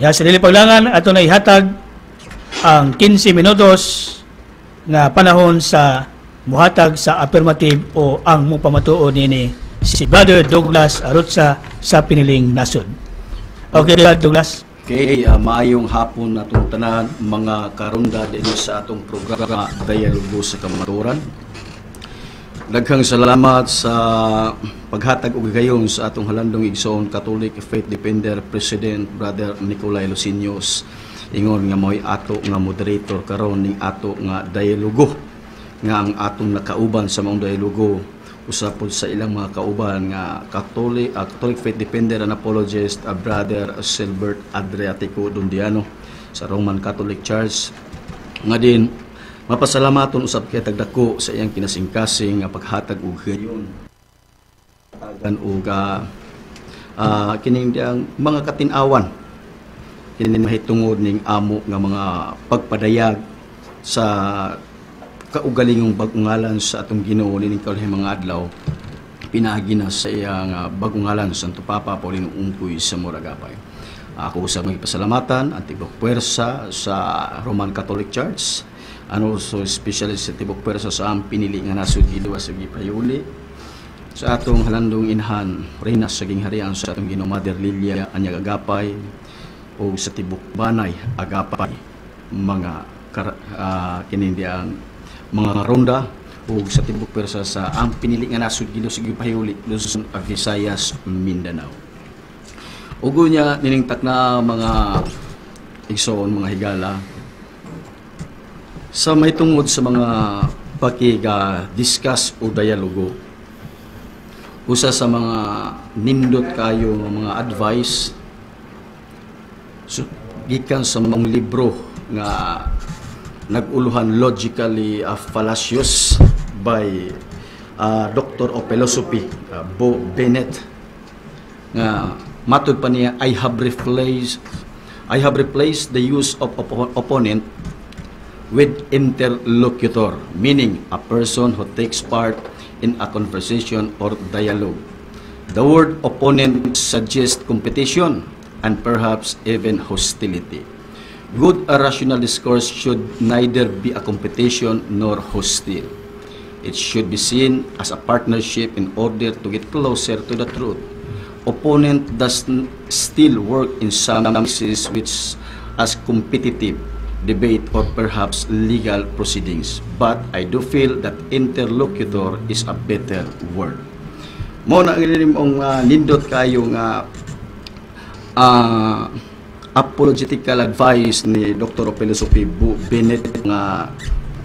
Ya sa dili paglangan ato na ihatag ang 15 minutos nga panahon sa muhatag sa affirmative o ang mupamatuo nini si Brother Douglas Arutza sa Piniling Nasod. Okay, Douglas. Okay, maayong hapon na itong tanan, mga karunda din sa atong programa Dialogo sa Kamatuoran. Daghang salamat sa paghatag og gayon sa atong halandong igsoon Catholic Faith Defender President Brother Nicolay Lucinos. Ingon nga mo'y ato nga moderator karon ning ato nga dialogo nga ang atong nakauban sa mga dialogo usapod sa ilang mga kauban nga Catholic Faith Defender and Apologist Brother Silbert Adriatico Dundiano sa Roman Catholic Church nga din mapasalamaton usab kay tagdako sa iyang kinasingkasing nga paghatag og gayon tagan og kining diyang mga katin-awan kini mahitungod ning amo nga mga pagpadayag sa kaugalingong bagungalan sa atong Ginoo nining kaulihang mga adlaw pinaagi na sa iyang bagungalan sa Santo Papa Paulino Ungkoy sa Moragapay. Ako sa mga pasalamatan ang tibok puwersa sa Roman Catholic Church and also especially sa tibok puwersa sa ang pinili nga nasud Gidwa sa Gipayuli sa atong halandong inhan Reyna sa Gingharian sa atong Ginoo Mother Lilia Anyag Agapay o sa tibok Banay Agapay mga kinindiyang mga ronda o sa tibok persa sa ang pinili nga nasud Gidwa sa Gipayuli Luzon, Visayas, Mindanao. Ugo niya niningtak na mga igsoon, mga higala sa may tungod sa mga pakiga-discuss o dialogo. Usa sa mga nindot kayo mga advice gikan sa mga libro nga naguluhan logically fallacious by Doctor of Philosophy Bo Bennett nga matud pa niya I have replaced the use of opponent with interlocutor, meaning a person who takes part in a conversation or dialogue. The word opponent suggests competition and perhaps even hostility. Good rational discourse should neither be a competition nor hostile. It should be seen as a partnership in order to get closer to the truth. Opponent does still work in some cases which as competitive debate or perhaps legal proceedings, but I do feel that interlocutor is a better word. Mo na ang nindot kayo nga apologetical advice ni Dr. of Philosophy Bo Bennett nga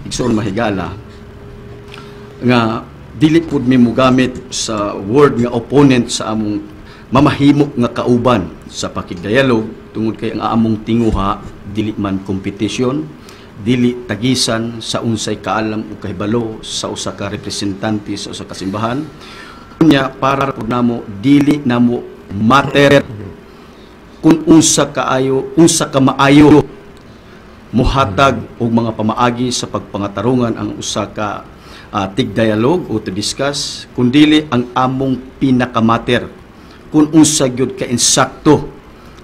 igsoon mahigala nga dili pud mi mogamit sa word nga opponent sa among mamahimo nga kauban sa pakigdialog tungod kay ang among tinguha dili man competition, dili tagisan sa unsay kaalam o kahibalo sa usa ka representante sa usa ka simbahan. Unya para pud namo dili namo matter kung unsa ka maayo muhatag og mga pamaagi sa pagpangatarungan ang usa ka tig-dialogue o to discuss, kundili ang among pinakamater kung unsa gyud ka insakto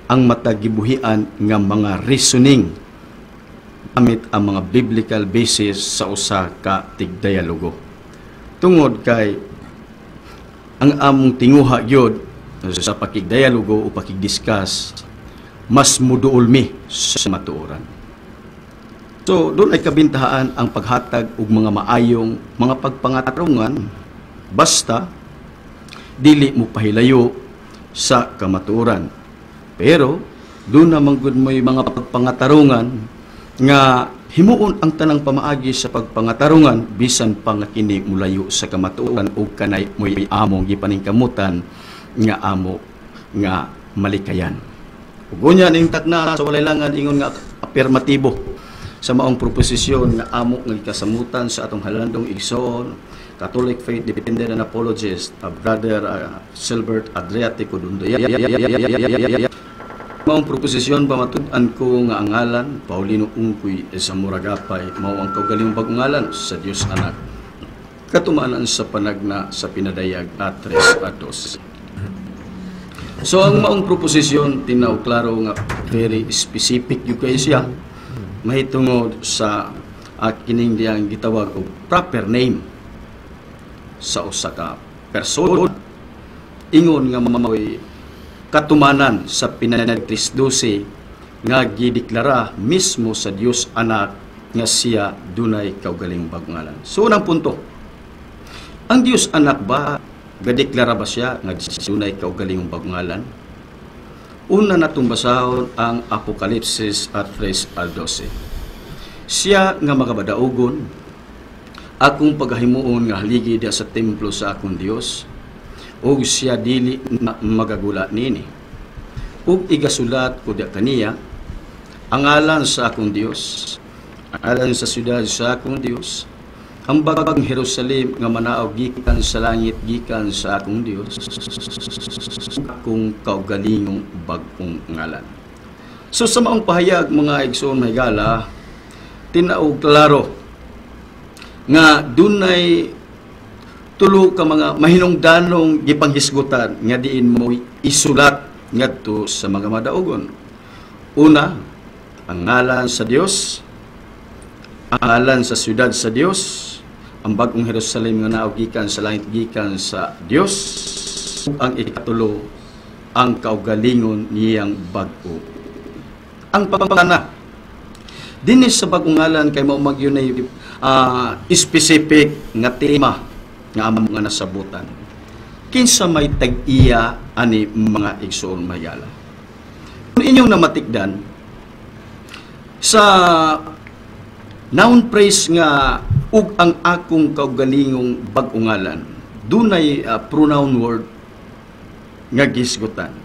ang matagibuhian nga mga reasoning gamit ang mga biblical basis sa usa ka tig-dialogo. Tungod kay ang among tinguha gyud sa pakigdialogo o pakigdiscuss mas muduol mi sa matuoran. So doon ay kabintahaan ang paghatag og mga maayong mga pagpangatarungan basta dili mo pahilayo sa kamatuoran. Pero doon naman gud mo'y mga pagpangatarungan nga himuon ang tanang pamaagi sa pagpangatarungan bisan pa nga kini mulayo sa kamatuoran o kanay mo'y among gipaningkamutan nga amo nga malikayan. Ug unya ning takna sa walay langan ingon nga afirmatibo sa maong proposisyon nga amo nga kasamutan sa atong halandong igsoon Catholic Faith Defender and Apologist Brother Silbert Adriatico Dundiano. Maong proposisyon pamatud-an ko nga ang ngalan Paulino Ungkoy sa Moragapay mao ang kaugalingong bagungalan sa Dios Anak katumanan sa panagna sa pinadayag at 3 at 2. So ang maong proposisyon tinaw klaro nga very specific yung kayo siya mahitungod sa kining diyang gitawag og proper name sa usa ka person. Ingon nga mamoy katumanan sa pinanag 3:12 nga gideklara mismo sa Dios anak nga siya dunay kaugaling bagungalan. So unang punto, ang Dios anak ba gadeklara ba siya nga dunay kaugaling bagungalan? Una natong basahon ang Apokalipsis 3:12. Siya nga magabadaogon akong paghahimuon nga haligi diha sa templo sa akong Dios, ug siya dili na magagula nini. Ug igasulat ko diha kaniya ang ngalan sa akong Dios, alang sa syudad sa akong Dios, ang bagang Jerusalem nga manaog gikan sa langit gikan sa akong Dios, akong kaugalingong bag-ong ngalan. So sa maong pahayag mga igsoon mahigala, tinaog klaro nga dunay tulo ka mga mahinungdanong gipanghisgutan nga diin mo isulat ngadto sa mga madaogon. Una, ang ngalan sa Dios, ang ngalan sa syudad sa Dios, ang bagong Jerusalem nga naog gikan sa langit gikan sa Dios, ang ikatulo, ang kaugalingon niyang bag-o. Ang pangana dinhi sa bagong ngalan kay mao magyunay specific nga tema nga among nga nasabutan. Kinsa may tag-iya ani mga igsoon mayala. Kung inyong namatikdan sa noun phrase nga ug ang akong kaugalingong bag-ong ngalan, dunay pronoun word nga gisgutan.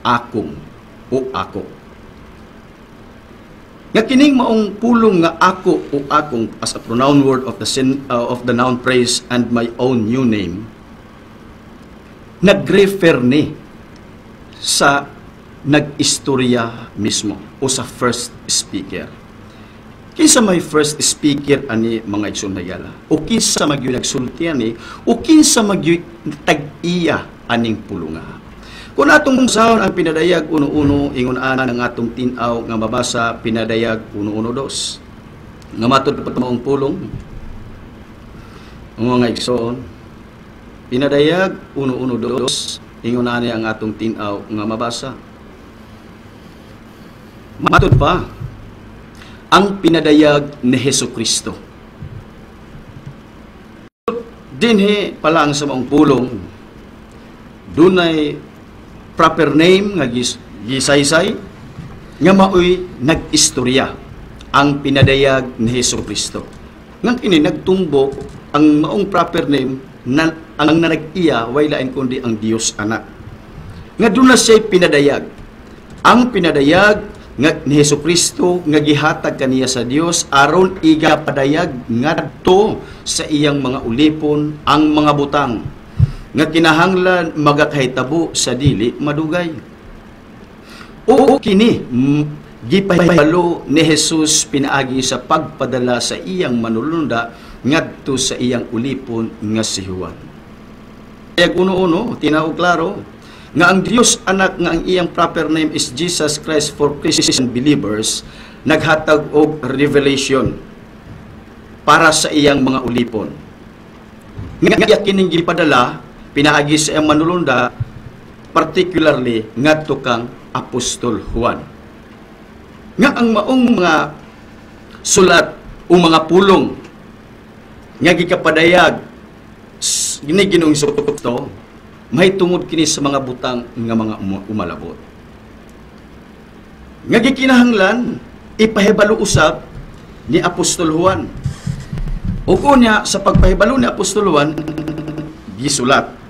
Akong o ako. Nga kining maong pulong nga ako o akong as a pronoun word of the noun phrase and my own new name, nag-refer ni sa nag-istorya mismo o sa first speaker. Kinsa may first speaker ani mga igsoon mayala, o kinsa magyo nagsulti ani, o kinsa magyo tag-iya aning pulunga. Kung atong sahon ang pinadayag uno-uno, ingon ana ng atong tinaw nga mabasa pinadayag uno-uno dos. Nga matod pa maong pulong, ang mga igsoon, pinadayag uno-uno dos, ingon ana ang atong tinaw nga mabasa. Matod pa, ang pinadayag ni Hesukristo. Dinhi palang sa maong pulong, dunay proper name nga gisaysay nga maoy nag-istorya ang pinadayag ni Hesukristo. Nga kini nagtumbo ang maong proper name na ang nanag-iya way lain kundi ang Dios anak. Nga doon na siya pinadayag. Ang pinadayag nga ni Hesukristo nga gihatag kaniya sa Dios aron iga padayag ngadto sa iyang mga ulipon ang mga butang nga kinahanglan magakahitabo sa dili madugay. O kini gipahibalo ni Jesus pinaagi sa pagpadala sa iyang manulunda ngadto sa iyang ulipon nga si Juan. Kaya uno-uno tinaog klaro nga ang Dios anak nga ang iyang proper name is Jesus Christ for Christian believers naghatag og revelation para sa iyang mga ulipon. Nga kining gipadala pinaagi sa iyang manulunda, particularly ngadto kang Apostol Juan. Nga ang maong mga sulat o mga pulong nga gikapadayag ni Ginoong Jesucristo, may tungod kini sa mga butang nga mga umalabot. Nga gikinahanglan ipahibalo usab ni Apostol Juan. O kunya sa pagpahibalo ni Apostol Juan gisulat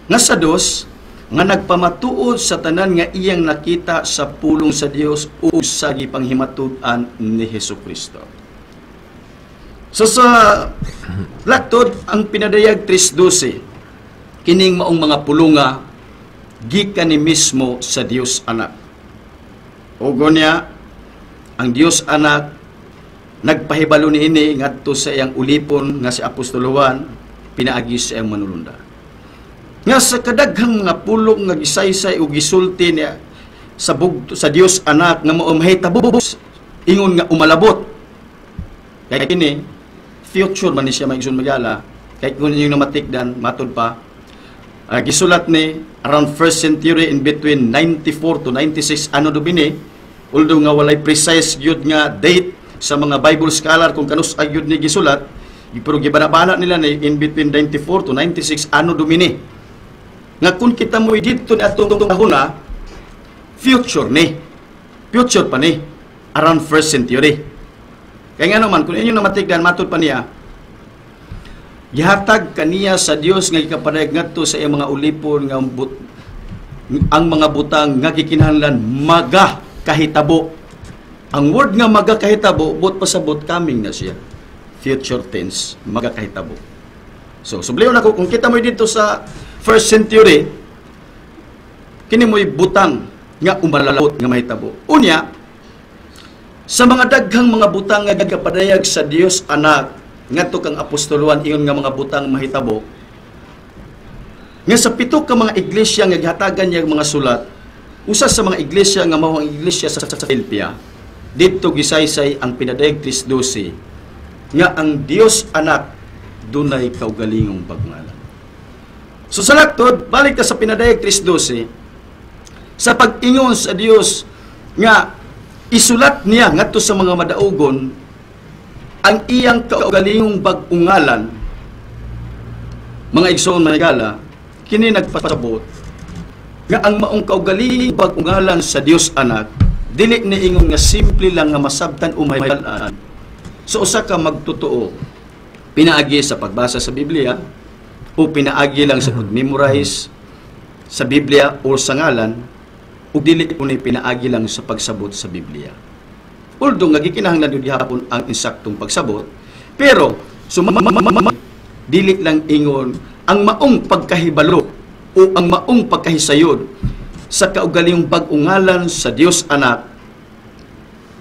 nga sa dos nga nagpamatuod sa tanan nga iyang nakita sa pulong sa Dios o sa gipanghimatud-an ni Hesukristo. So sa latod ang pinadayag 3:12 kining maong mga pulunga gikan ni mismo sa Dios anak. Ugo niya ang Dios anak nagpahibalo niini ngadto sa iyang ulipon nga si Apostol Juan pinaagi sa iyang manulunda. Nga sa kadaghang mga pulong nga gisaysay o gisulti niya sa Dios anak nga mahitabo ingon nga umalabot. Kaya kini future man ni siya maigsoon magala. Kaya kung yung namatikdan matod pa gisulat ni around 1st century in between 94 to 96 ano do bini, although nga walay precise gyud nga date sa mga Bible scholar kung kanus ay gyud ni gisulat, pero gibanabana nila ni in between 94 to 96 ano do bini. Nga kung kita mo dito ni atong kahuna, future pa ni around 1st century. Kaya nga naman kung inyo namatigdan matod pa niya, gihatag kaniya sa Dios nga ikapadayag ngadto sa iyang mga ulipon nga ang mga butang nga gikinahanglan maga kahitabo. Ang word nga maga kahitabo but pasabot coming na siya. Future tense, maga kahitabo. So, subliyon ako kung kita mo dito sa 1st century, kini mo'y butang nga umalalabot nga mahitabo. Unya, sa mga daghang mga butang nga gikapadayag sa Dios anak ngadto kang apostoluhan iyon nga mga butang mahitabo, nga sa 7 ka mga iglesia nga gihatagan niya mga sulat, usa sa mga iglesia nga mao ang iglesia sa Philadelphia, dito gisaysay ang pinadayag 3:12 nga ang Dios anak dunay kaugalingong pagngalan. So sa laktod, balik ka sa pinadayag 3:12, sa pag-ingon sa Dios nga isulat niya ngadto sa mga madaugon ang iyang kaugalingong bag-ungalan, mga igsoon manigala, kini nagpasabot nga ang maong kaugalingong bag-ungalan sa Dios anak dili ni ingon nga simple lang nga masabtan o mahibalaan. So usa ka magtotoo pinaagi sa pagbasa sa Biblia o pinaagi lang sa pag-memorize sa Biblia o sa ngalan o dili kunay pinaagi lang sa pagsabot sa Biblia. Although nga gikinahanglan gyud gihapon ang insaktong pagsabot, pero dili lang ingon ang maong pagkahibalo o ang maong pagkahisayod sa kaugalingong pag-ungalan sa Dios anak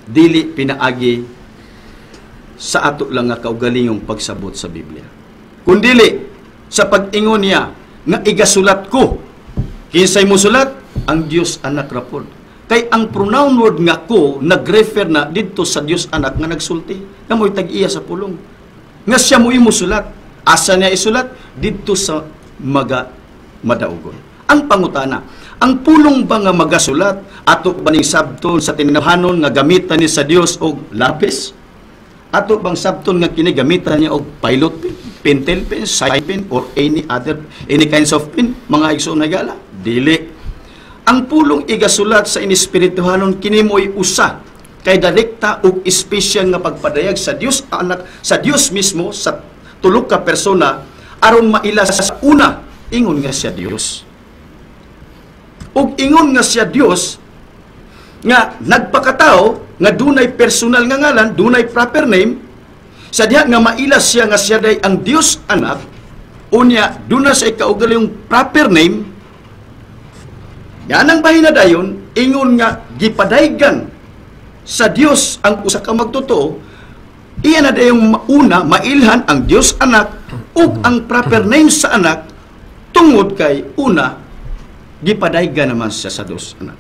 dili pinaagi sa ato lang nga kaugalingong pagsabot sa Biblia. Kundili sa pag-ingon niya nga igasulat ko, kinsay mo sulat ang Dios anak rapod. Kay ang pronoun word nga ko nag-refer na dito sa Dios anak nga nagsulti nga mo'y tag-iya sa pulong nga siya mo imo sulat. Asa niya isulat? Dito sa madaugon. Ang pangutana, ang pulong ba nga magasulat ato ba ning sabton sa tinadhanon nga gamitan ni sa Dios og lapis? Ato bang sabton nga kini gamitan niya og pilot pen, pentel pen, side pen or any kinds of pen, mga igsoon na gala? Dili. Ang pulong igasulat sa inispirituhanon kini mo'y usa kay direkta ug espesyal nga pagpadayag sa Dios anak, sa Dios mismo sa tulok ka persona aron maila sa una ingon nga siya Dios. Ug ingon nga siya Dios nga nagpakatao nga dunay personal nga ngalan, dunay proper name, sa diha nga maila siya nga siya day ang Dios anak, unya duna sa ikaugalingong proper name. Yan ang bahinadayon, ingon nga gipadaygan sa Dios ang usa ka magtotoo, iyan na dayong mauna, mailhan ang Dios anak ug ang proper name sa anak tungod kay una, gipadaygan naman siya sa Dios anak.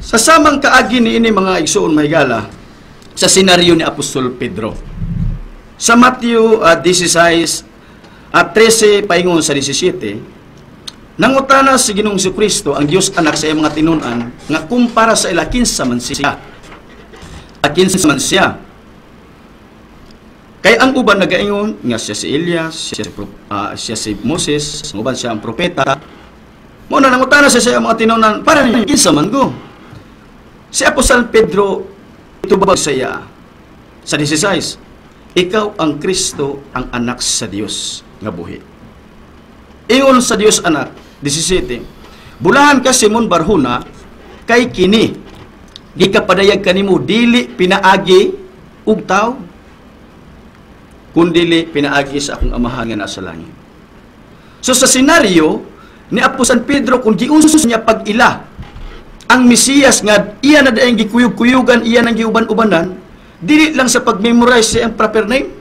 Sa samang kaagi ni ini mga igsoon mahigala, sa senaryo ni Apostol Pedro. Sa Matthew 16, 13 paingon sa 17, nangutana si Ginoong Jesucristo ang Dios anak sa iyang mga tinun-an nga kumpara sa ila kinsa man siya. Kinsa man siya. Kay ang uban nagaingon nga siya si Elias, siya si Moses, ang uban siya ang propeta. Mo na nangutana siya sa iyang mga tinun-an para ni kinsa man ko. Si Apostol Pedro itubag sa iya sa 16, ikaw ang Kristo ang anak sa Dios nga buhi. Ingon sa Dios anak 17, bulahan ka Simon Barjona kay kini gikapadayag kanimo dili pinaagi ug tao kundili pinaagi sa akong amahan nga nasa langit. So sa senaryo ni Apostol Pedro kung giusos niya pag-ila ang Mesiyas nga iya na daayang gikuyog-kuyugan, iya nang giuban-ubanan, dili lang sa pag-memorize siya ang proper name.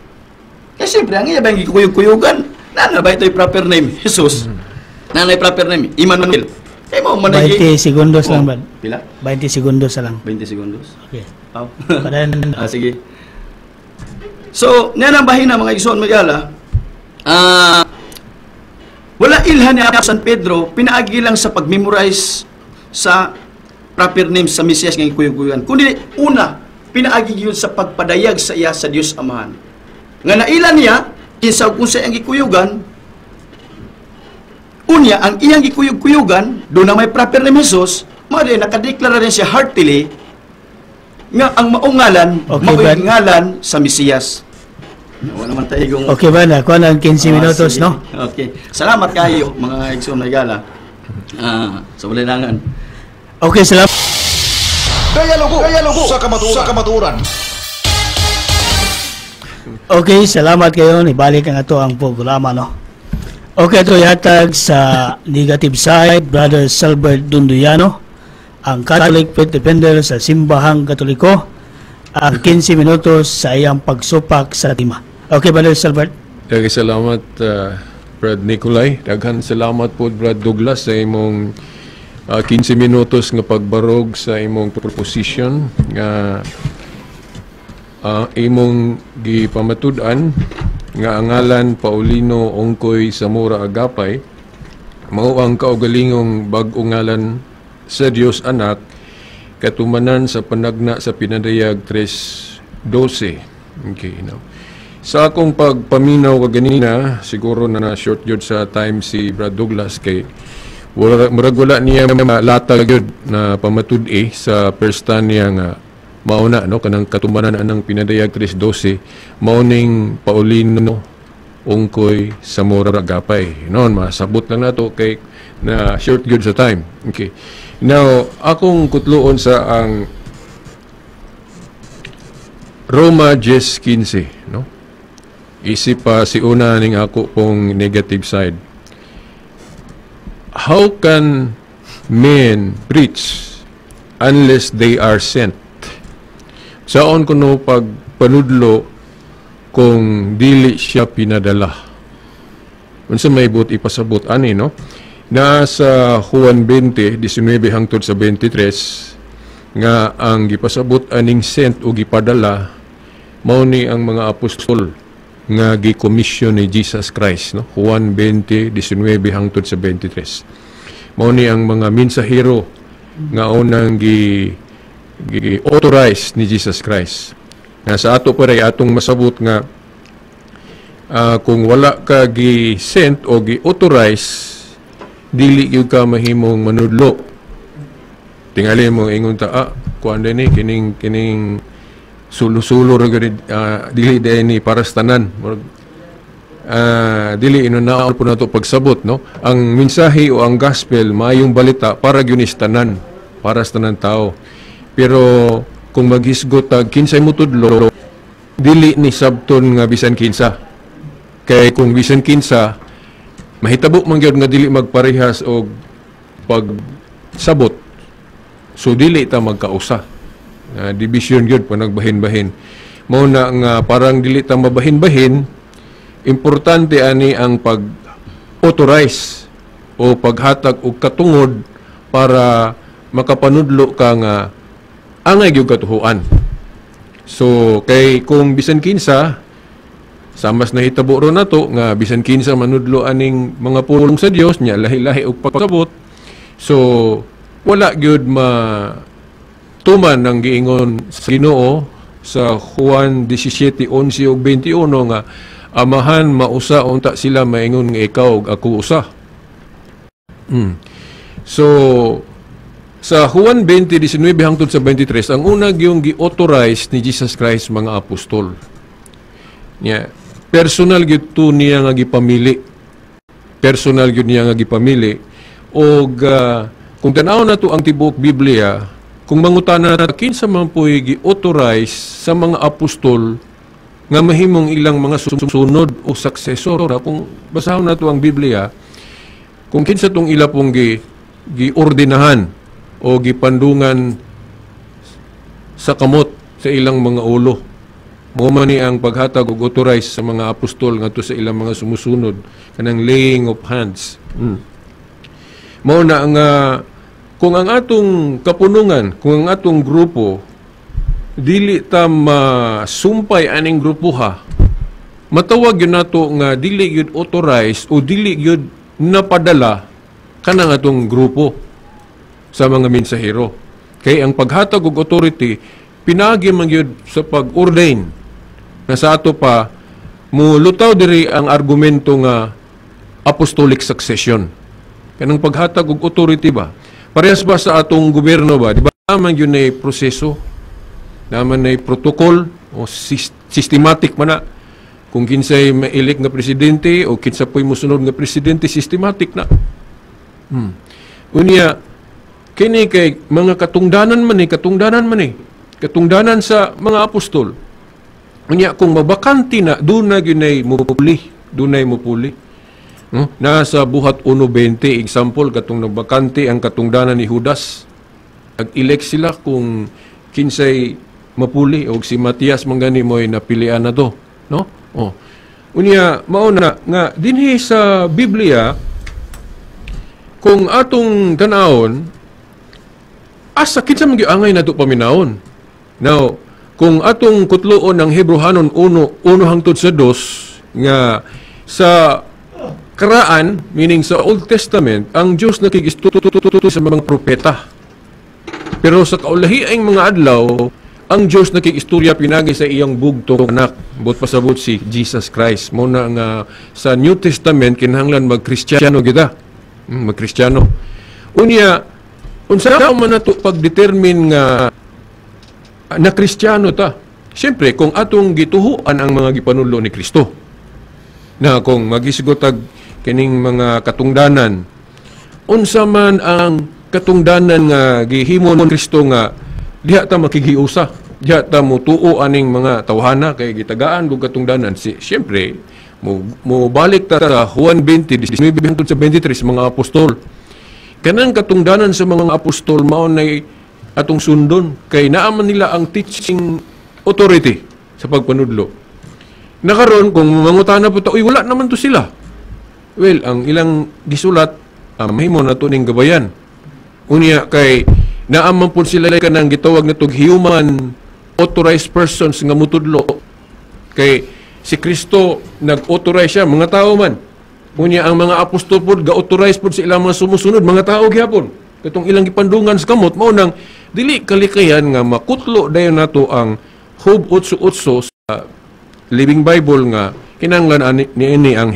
Kasi siyempre ang iya ba gikuyog-kuyugan? Nana ba ito'y proper name? Jesus. Nanay proper name, Emmanuel. Kaya mo 20 segundos lang ba? Pila? 20 segundos na lang. 20 segundos. Okay. Oh. Kadan, Sige. So, niyan ang bahina mga igsoon magala. Wala ilhan ni San Pedro, pinaagi lang sa pag-memorize sa proper names sa Mesiyas ng ikuyuguyan. Kundi una, pinaagi yun sa pagpadayag sa iya sa Diyos Amahan. Nga nailan niya, kinsa kung sa iyang ikuyugan, unya, ang iyang ikuyug-kuyugan, doon na may proper name Jesus, mali, nakadeklara rin siya heartily, nga ang maungalan, Okay, ngalan sa Mesiyas. Wala naman tayo yung... okay ba na? Kuha ng 15 minutos, sige. no? Okay. Salamat kayo, mga igsoon na gala. Sa ulinangan. Okay, salamat. Dialogo sa kamaturan. Okay, salamat kayo. Ibalik ang ato ang programa, no? Okay, ito yatag sa negative side, Brother Salbert Dunduyano, ang Catholic Faith Defender sa Simbahang Katoliko, ang 15 minutos sa iyang pagsupak sa tema. Okay, Brother Salbert? Daghang salamat, Brad Nicolay. Daghang salamat po, Brad Douglas, sa imong 15 minutos nga pagbarog sa imong proposition nga imong gipamatud-an nga angalan Paulino Ongkoy Zamora Agapay mao ang kaugalingong bag-ong ngalan sa Dios Anak katumanan sa panagna sa pinadayag 3:12. Okay, now. Sa akong pagpaminaw kaganina, siguro na short yun sa time si Brad Douglas kay murag wala niya latag yun na pamatud sa first time niya nga mauna no kanang katumanan anang pinadayag 3:12 mauning Paulino Ongkoy Zamora Agapay. Noon masabot lang nato kay na short good sa time. Okay. Now, akong kutluon sa ang Roma 10:15, no? Isip pa si una ning ako pong negative side. How can men preach unless they are sent? Saon ko no pagpanudlo kung dili siya pinadala. Unsa may but ipasabot ani no? Na sa Juan 20:19 hangtod sa 23 nga ang gipasabot aning sent o gipadala mao ni ang mga apostol nga gi-commission ni Jesus Christ no. Juan 20:19 hangtod sa 23. Mao ni ang mga mensahero nga unang authorize ni Jesus Christ. Nga sa ato pa rin atong masabot nga kung wala ka gi-sent o gi-authorize, dili gyud ka mahimong manudlo. Tingali mo ingon ta, kuan din ni kining sulo-sulo ra gyud dili din ni para sa tanan. Dili inunaon po nato pagsabot no. Ang mensahe o ang gospel maayong balita para gyud ni tanan, para sa tanan tao. Pero kung maghisgot tag kinsay mo tudlo, dili ni sabton nga bisan kinsa. Kay kung bisan kinsa, mahitabo man gyud nga dili magparehas og pagsabot. So dili ta magkausa. Division gyud pa nagbahin-bahin. Mao na nga parang dili ta mabahin-bahin, importante ani ang pag-authorize o paghatag og katungod para makapanudlo ka nga angay gyud katuhuan. So kay kung bisan kinsa sa mas nahitabo ro nato nga bisan kinsa manudlo aning mga pulong sa Dios nya lahi-lahi og pagsabot. So wala gyud tuman ang giingon sa Ginoo sa Juan 17:11 ug 21 nga amahan mausa unta sila maingon nga ikaw ug ako usa. So sa Juan 20:19 hangtod sa 23 ang una gyung gi-authorize ni Jesus Christ mga apostol. Nya personal gyud to niya nga gipamili. Personal gyud niya nga gipamili og kung tan-aw nato ang tibuok Biblia, kung mangutana nato kinsa man po'y gi-authorize sa mga apostol nga mahimong ilang mga susunod o successor. Kung basahon nato ang Biblia, kung kinsa tong ila pong giordinahan o gipandungan sa kamot sa ilang mga ulo. Mao man ni ang paghatag og authorize sa mga apostol ngadto sa ilang mga sumusunod kanang laying of hands. Mao na nga kung ang atong kapunungan, kung ang atong grupo dili ta masumpay aning grupuha, matawag yun nato nga dili yun authorized o dili yun napadala kanang atong grupo sa mga mensahero. Kay ang paghatag og authority pinagi man yun sa pag-ordain na sa ato pa mulutaw diri ang argumento nga apostolic succession. Kanang paghatag og authority ba? Parehas ba sa atong gobyerno ba? Di ba naman yun ay proseso? Naman ay protocol o systematic man na. Kung kinsay ma-elect nga presidente o kinsa po'y musunod nga presidente, systematic na. Unya, kini kay mga katungdanan man katungdanan sa mga apostol. Unya, kung mabakanti na, doon na ginay mupuli. No? Nasa buhat 1:20, example, katong nagbakante ang katungdanan ni Judas. Nag-elect sila kung kinsay mapuli o si Matias manggani mo'y napilian na to. No? Oh. Unya, mauna nga, dinhi sa Biblia, kung atong tanawon, asa kinsa magiangay na ito paminawon. Now, kung atong kutloon ng Hebrehanon 1 hangtod sa 2, nga sa karaan, meaning sa Old Testament, ang Diyos nakikistututo sa mga propeta. Pero sa kaulahiang mga adlaw, ang Diyos nakikistorya pinagi sa iyang bugtong anak, bot pasabot si Jesus Christ. Muna nga sa New Testament, kinahanglan mag-Kristiyano kita. Mag-Kristiyano. Unya, unsa man nato pag-determine nga na Kristiyano ta? Siyempre, kung atong gituhuan ang mga gipanudlo ni Kristo, na kung magisgotag kining mga katungdanan, unsa man ang katungdanan nga gihimo ni Kristo nga diha ta makigiusa, diha ta mutuo aning mga tawhana kay gitagaan og katungdanan. Siyempre, mo balik ta sa Juan 20:19 hangtod sa 23 mga apostol. Kanang katungdanan sa mga apostol mao nay atong sundon kay naa man nila ang teaching authority sa pagpanudlo. Nakaron kung mangutana po ta, uy, wala naman to sila. Well, ang ilang gisulat, mahimo na to ning gabayan. Unya kay naaman po sila kanang gitawag na tog human authorized persons nga mutudlo. Kay si Kristo nag-authorize siya, mga tao man. Unya ang mga apostol po ga-authorize po sa ilang mga sumusunod, mga tao gyapon. Katong ilang gipandungan sa kamot, mao nang dili kalikayan nga makutlo dayon nato ang Job 8:8 sa Living Bible nga kinahanglan niini ang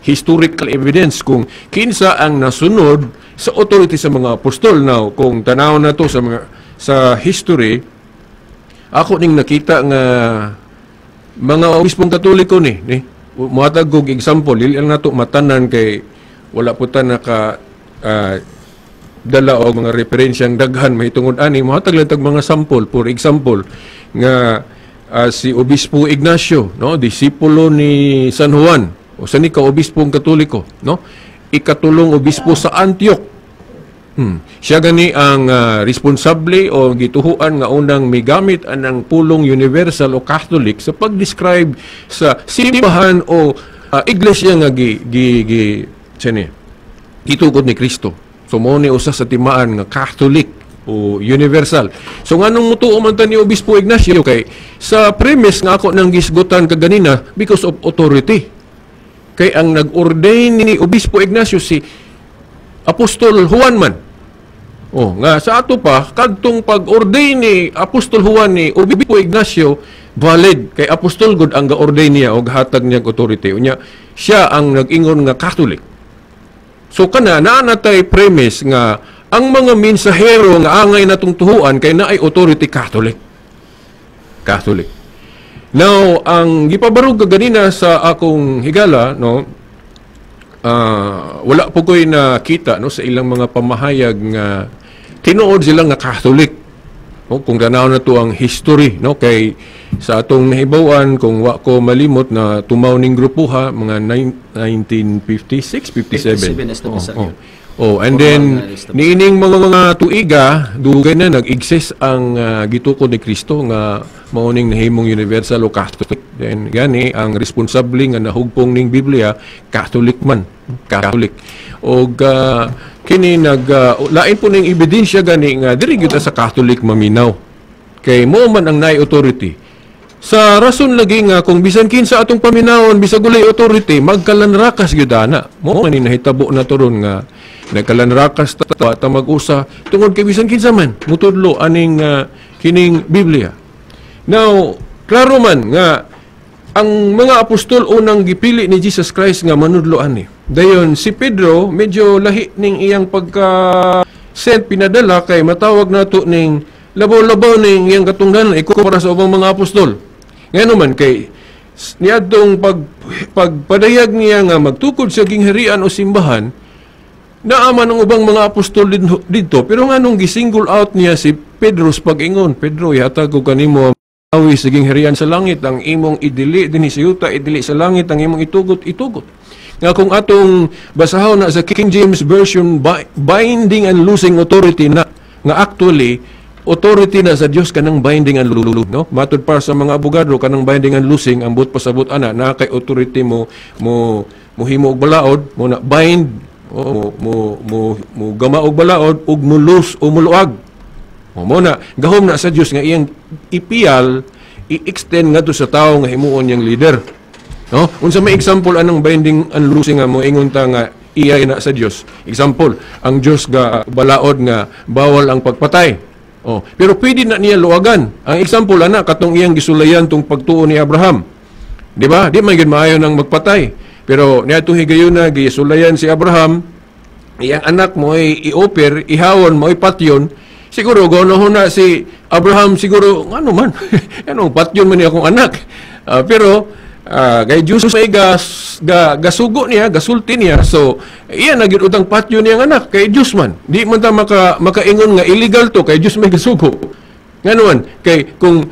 historical evidence kung kinsa ang nasunod sa authority sa mga apostol. Now, kung tanaw na to sa history, ako ning nakita nga mga obispong Katoliko ni muhatag og example, dili lang nato matanan kay wala po ta naka dala og mga referensyang daghan mahitungod ani, muhatag lang tag mga sample. For example, nga si Obispo Ignacio, no, disipulo ni San Juan, o sa ni ka obispong Katoliko, no, ikatulong obispo sa Antioch. Siya gani ang responsable o gituhuan nga unang migamit anang pulong universal o Catholic sa pag-describe sa simbahan o iglesia nga gitukod ni Kristo. So mo ni usa sa timaan nga Catholic o universal. So nganong mutuo man ta ni Obispo Ignacio kay sa premise nga ako nang gisgutan kaganina because of authority. Kay ang nag-ordain ni Obispo Ignacio si Apostol Juan man. Oh, nga sa ato pa kadtong pag-ordain ni Apostol Juan ni Obispo Ignacio valid kay apostol gud ang ga-ordain niya o hatag niya authority. Unya siya ang nag-ingon nga Catholic. So kana naa natay premise nga ang mga mensahero nga angay natong tuhuan kay naay authority Catholic. Now, ang gipabarog ganina sa akong higala, no, wala po ko'y nakita, no, sa ilang mga pamahayag nga tinuod sila nga Catholic. No, kung tanaw na to ang history, no, kay sa atong nahibawan, kung wa ko malimot na tumaw ning grupuha, mga 1956, 57. And then, niining mga tuiga, dugay na nag-exist ang gitukod ni Kristo nga mauning nahimong universal o Catholic. Then gani ang responsable nga nahugpong ning Biblia Catholic man, Catholic. Og kini lain po ning ebidensya gani nga diri gyud sa Catholic maminaw. Kay mo man ang naay authority. Sa rason lagi nga kung bisan kinsa atong paminawon bisag ulay authority magkalanrakas gyud ana. Mo man ni nahitabo na turon nga nagkalanrakas ta mag-usa tungod kay bisan kinsa man mutudlo aning kining Biblia. Now, klaro man nga ang mga apostol unang gipili ni Jesus Christ nga manudlo ani. Dayon si Pedro medyo lahi ning iyang pagka-sent pinadala kay matawag nato ning labaw-labaw ning iyang katungdanan ikumpara sa ubang mga apostol. Ngano man kay niadtong pagpadayag niya nga magtukod sa gingharian o simbahan naaman ang ubang mga apostol dito pero nganong gisingle out niya si Pedro sa pag-ingon, Pedro yata ko kanimo awi sa gingharian sa langit ang imong idili dinhi sa yuta idili sa langit ang imong itugot nga kung atong basahon na sa King James version binding and losing authority na nga actually authority na sa Dios kanang binding and lulu, no? Matud para sa mga abogado kanang binding and losing ang but pasabot ana na kay authority mo himo og balaod mo na bind mo gama og balaod ug mo lose o muluag. Mo na gahom na sa Dios nga iyang ipiyal i-extend ngadto sa tawo nga himuon yang leader. No? Unsa may example anong binding and losing nga mo ingon ta nga iya na sa Dios. Example, ang Dios ga balaod nga bawal ang pagpatay. Pero pwede na niya luwagan. Ang example ana katong iyang gisulayan tong pagtuo ni Abraham. Di ba? Di man gid maayo nang magpatay. Pero niadto higayon na gisulayan si Abraham, iyang anak mo ay i-offer, ihawon mo ipatyon. Siguro ganoon na si Abraham siguro ano man. Anong patyon man ni akong anak. Pero kay Diyos may gasugo niya, gasulti niya. So, iyan naging utang patyo niyang anak kay Diyos man. Di man ta makaingon nga illegal to kay Diyos may gasugo. Nganuan, kay kung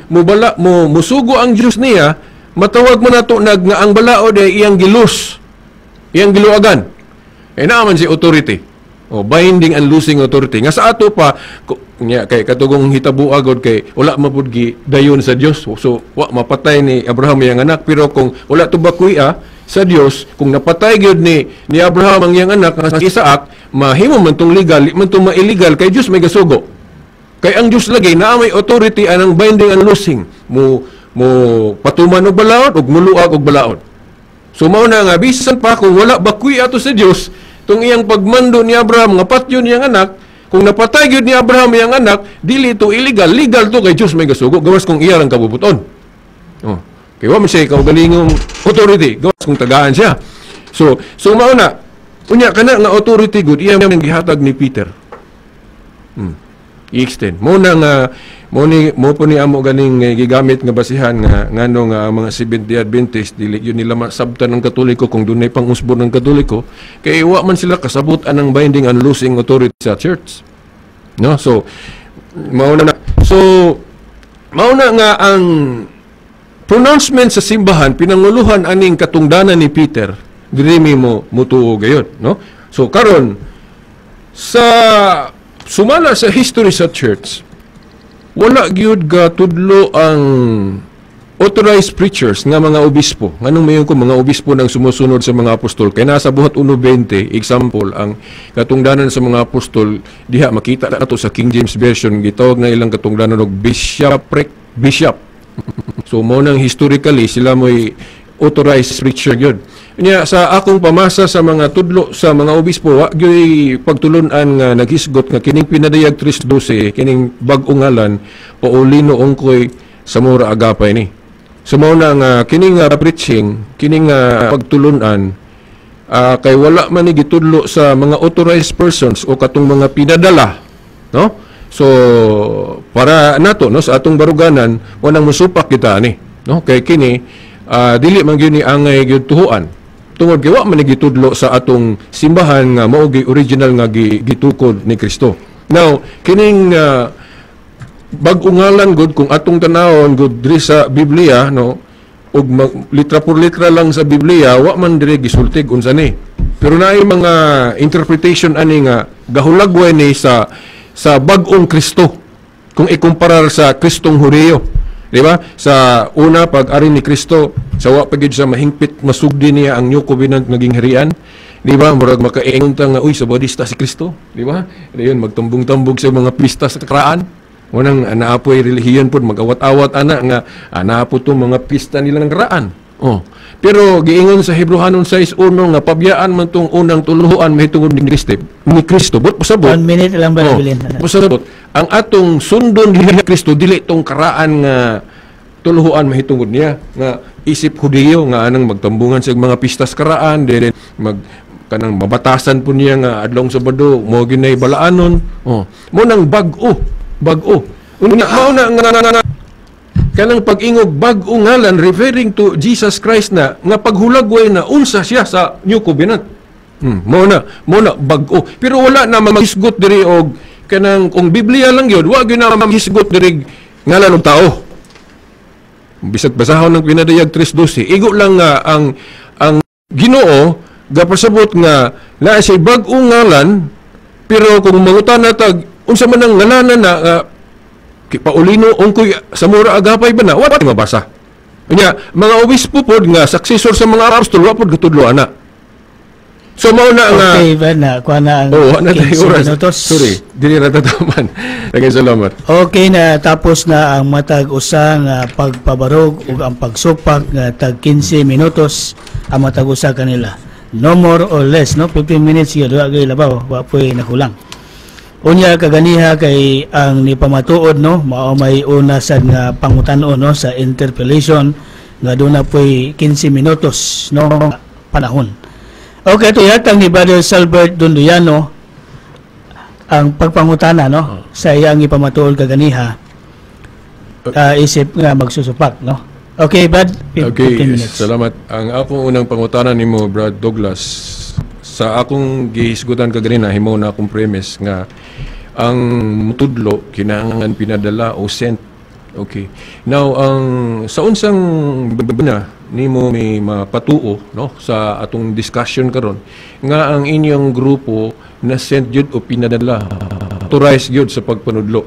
musugo ang Diyos niya, matawag mo na to nga ang balaod ay iyang gilus. Iyang giluagan. Eh naaman si authority. Binding and losing authority. Nga sa ato pa, kay katugong hitabo agod kay wala mapud gi dayon sa Dios. So wa mapatay ni Abraham yang anak pero kung wala tubakuya sa Dios, kung napatay gyud ni Abraham ang yang anak nga si Isaac, mahimo man tong legal, man tong ma-illegal kay Dios may gasugo. Kay ang Dios lagi naa may authority anang binding and losing. Mo patuman og balaod ug muluag og balaod. So mao na nga bisan pa kung wala bakuy ato sa Dios, tong iyang pagmando ni Abraham nga patyon niyang anak, kung napatay gyud ni Abraham iyang anak, dili to illegal, legal to kay Dios may gasugo gawas kung iya lang kabubuton. Kay wa man siya kaugalingong authority, gawas kung tagaan siya. So mao na unya kana nga authority good iya man gihatag ni Peter. I-extend mo na nga mo po ni amo ganing gigamit nga basihan nga ngano nga mga Seventh-day Adventist dili yun nila masabtan ng Katoliko kung dunay pang-usbon ng Katoliko kay wa man sila kasabot anang binding and losing authority sa church, no? So mao na nga ang pronouncement sa simbahan pinanguluhan aning katungdanan ni Peter dili mo mutuo gayon, no? So karon sa sumala sa history sa church, wala gyud ga tudlo ang authorized preachers nga mga obispo. Nganong mayon ko mga obispo nang sumusunod sa mga apostol. Kay nasa buhat 1:20, example, ang katungdanan sa mga apostol, diha makita nato sa King James Version, gitawag na ilang katungdanan og bishop. So mo nang historically sila mo'y authorized preacher gyud. Nya sa akong pamasa sa mga tudlo sa mga obispo, wa gyud pagtulunan nga naghisgot nga kining pinadayag 3:12 kining bag-ong ngalan Paulino Ongkoy Samora Agapay ni. So mao na nga kining preaching, kining pagtulunan kay wala man ni gitudlo sa mga authorized persons o katong mga pinadala, no? So para nato no sa atong baruganan wanang musupak kita ni, no? Kay kini dili man gyud ni angay gyud tuhuan. Tungod kay wa man gitudlo sa atong simbahan nga mao gi original nga gitukod ni Kristo. Now, kining bag-ong ngalan gud kung atong tanawon gud diri sa Biblia, no, ug litra por litra lang sa Biblia, wa man diri gisultig unsa ni. Pero naay mga interpretation ani nga gahulagway ni sa bag-ong Kristo kung ikumparar sa Kristong Hureo. Di ba? Sa una, pag-ari ni Kristo, sawa pagid sa mahingpit, masugdi niya ang New Covenant naging harian. Di ba? Murag makaingon ta nga, uy, sa bodista si Kristo. Di ba? Ayun, magtumbong-tumbog sa mga pista sa karaan. Unang naapoy relihiyon po, mag-awat-awat nga, naapo itong mga pista nila ng karaan. Oh. Pero giingon sa Hebrehanon 6:1 nga pabiyaan man tong unang tuluhan mahitungod ni Kristo. But pasabot. 1 minute lang ba nabilin? Pasabot. Ang atong sundon ni Kristo dili tong karaan nga tuluhan mahitungod niya nga isip Hudiyo nga anang magtambungan sa mga pistas karaan then kanang mabatasan po niya nga adlong Sabado mo ginay balaanon. Oh. Mo nang bag-o. Unya mao na nga kanang pag-ingog bag-o ngalan referring to Jesus Christ na nga paghulagway na unsa siya sa New Covenant. Mo na bag-o. Pero wala na mahisgot diri og kanang kung Biblia lang yun, wa gyud na mahisgot diri ngalan og tao. Bisag basahon ng pinadayag 3:12. Igo lang nga ang Ginoo gapasabot nga naa siya bag-o ngalan pero kung mangutan natag unsa man ang ngalanan na Paulino ungkoy sa mura agapay ba na wa mabasa. Unya mga obispo pod nga successor sa mga apostol wa pod gatudlo ana. So mao na nga okay ba na kuha na ang 15 minutos. Sorry, dili ra tataman. Daghang salamat. Okay na tapos na ang matag usa nga pagpabarog ug ang pagsupak nga tag 15 minutos ang matag usa kanila. No more or less, no 15 minutes gyud wa gyud labaw, wa poy nakulang. Unya kaganiha kay ang nipamatuod no mao may una sad nga pangutan-on no sa interpellation nga doon na po'y 15 minutos no panahon. Okay, ito yatang ni Brother Salbert Donduyano ang pagpangutana no sa iyang ipamatuod kaganiha isip nga magsusupak no. Okay, Brad, 15 minutes. Salamat. Ang akong unang pangutana nimo Brad Douglas sa akong gihisgutan kaganina himo na akong premise nga ang mutudlo kinahanglan pinadala o sent. Okay. Now ang sa unsang na nimo may mapatuo no sa atong discussion karon nga ang inyong grupo na sent jud o pinadala authorized jud sa pagpanudlo.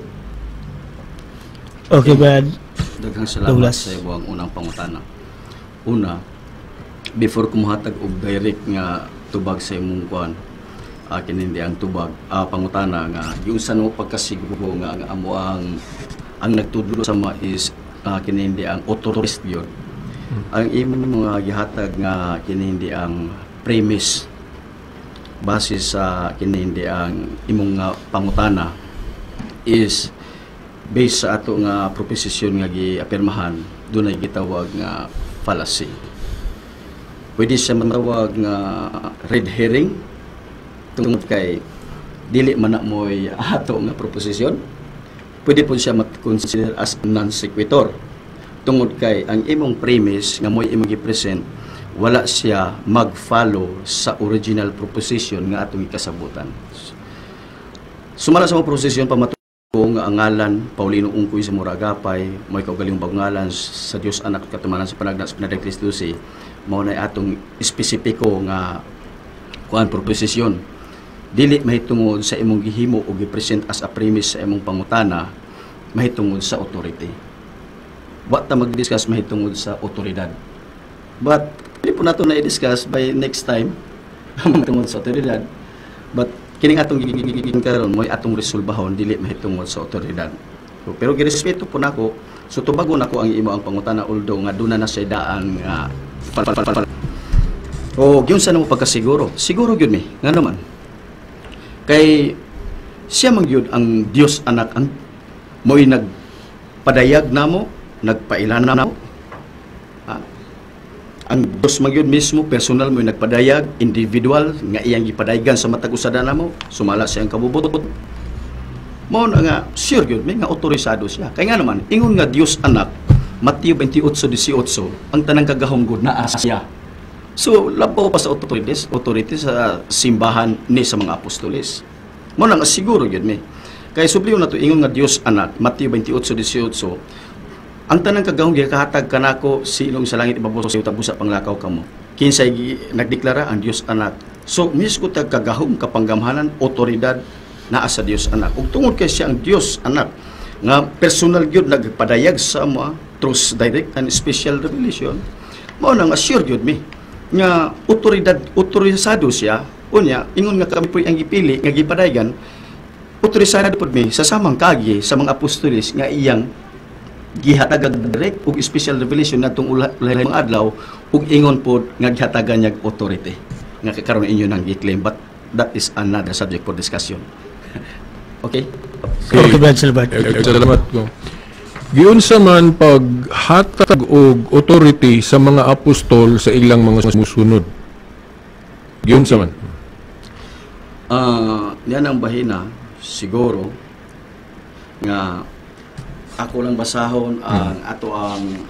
Okay, Brad. Daghang salamat Douglas. sa iwang unang pangutana. Una, before kumuhatag og direct nga tubag sa imong kuan, kinindi ang tubag pangutana nga yung sa no pagkasiguro nga ang amo ang nagtudlo sa mga is kinindi ang authorized yun. Ang imong mga gihatag nga kinindi ang premise base sa kinindi ang imong pangutana is based sa ato nga proposition nga giapirmahan dunay gitawag nga fallacy. Pwede siya matawag nga red herring tungod kay dili man na mo'y ato nga proposition. Pwede po siya mat-consider as non sequitur tungod kay ang imong premise nga mo'y imong gi-present wala siya mag-follow sa original proposition nga atong ikasabutan. Sumala sa mga proposition pamatuod nga ang ngalan Paulino ungkoy sa mura agapay mo'y kaugalingong bagngalan sa Dios anak katumanan sa panagna sa pinadayag Kristo si mao na atong espesipiko nga kuan proposition dili mahitungod sa imong gihimo o gi-present as a premise sa imong pangutana mahitungod sa authority. Wa ta mag-discuss mahitungod sa otoridad. But dili po nato na i-discuss by next time mahitungod sa otoridad. But kining atong karon mo'y atong resolbahon dili mahitungod sa otoridad. So, pero girespeto po nako so tubagon nako ang imo ang pangutana although nga duna na siya daan nga o gyud sa namo pagkasiguro siguro gyud mi nga naman kay siya man gyud ang Dios anak ang mo'y nagpadayag namo nagpailan namo ang Dios man gyud mismo personal mo'y nagpadayag individual nga iyang gipadayagan sa matag usada namo sumala siyang kabubutot mao na nga sure gyud may nga otorisado siya kay nga naman ingon nga Dios anak Mateo 28:18 ang tanang kagahom gud naa siya. So labaw pa sa authority sa simbahan ni sa mga apostoles. Mo nang siguro gyud mi. Kay subliyo na to ingon nga Dios anak Mateo 28:18 ang tanang kagahom gikahatag kanako silong sa langit ibabaw sa busa panglakaw kamo. Kinsay nagdeklara ang Dios anak. So mismo tag kagahom kapanggamhanan otoridad naa sa Dios anak. Ug tungod kay siya ang Dios anak nga personal gyud nagpadayag sa mga truth direct and special revelation, mao nang assure gyud mi nga otorisado siya unya ingon nga kami po'y ang gipili nga gipadayon otorisado pud mi sa samang kagi sa mga apostoles nga iyang gihatagag direct ug special revelation natong ulay mga adlaw ug ingon pod nga gihatagan niya authority nga karon inyo nang gi-claim, but that is another subject for discussion. Okay? Okay, Brad Silbert. Salamat ko. Giunsa man paghatag og authority sa mga apostol sa ilang mga sumusunod. Giunsa man. Yan ang bahina siguro nga ako lang basahon ang ato ang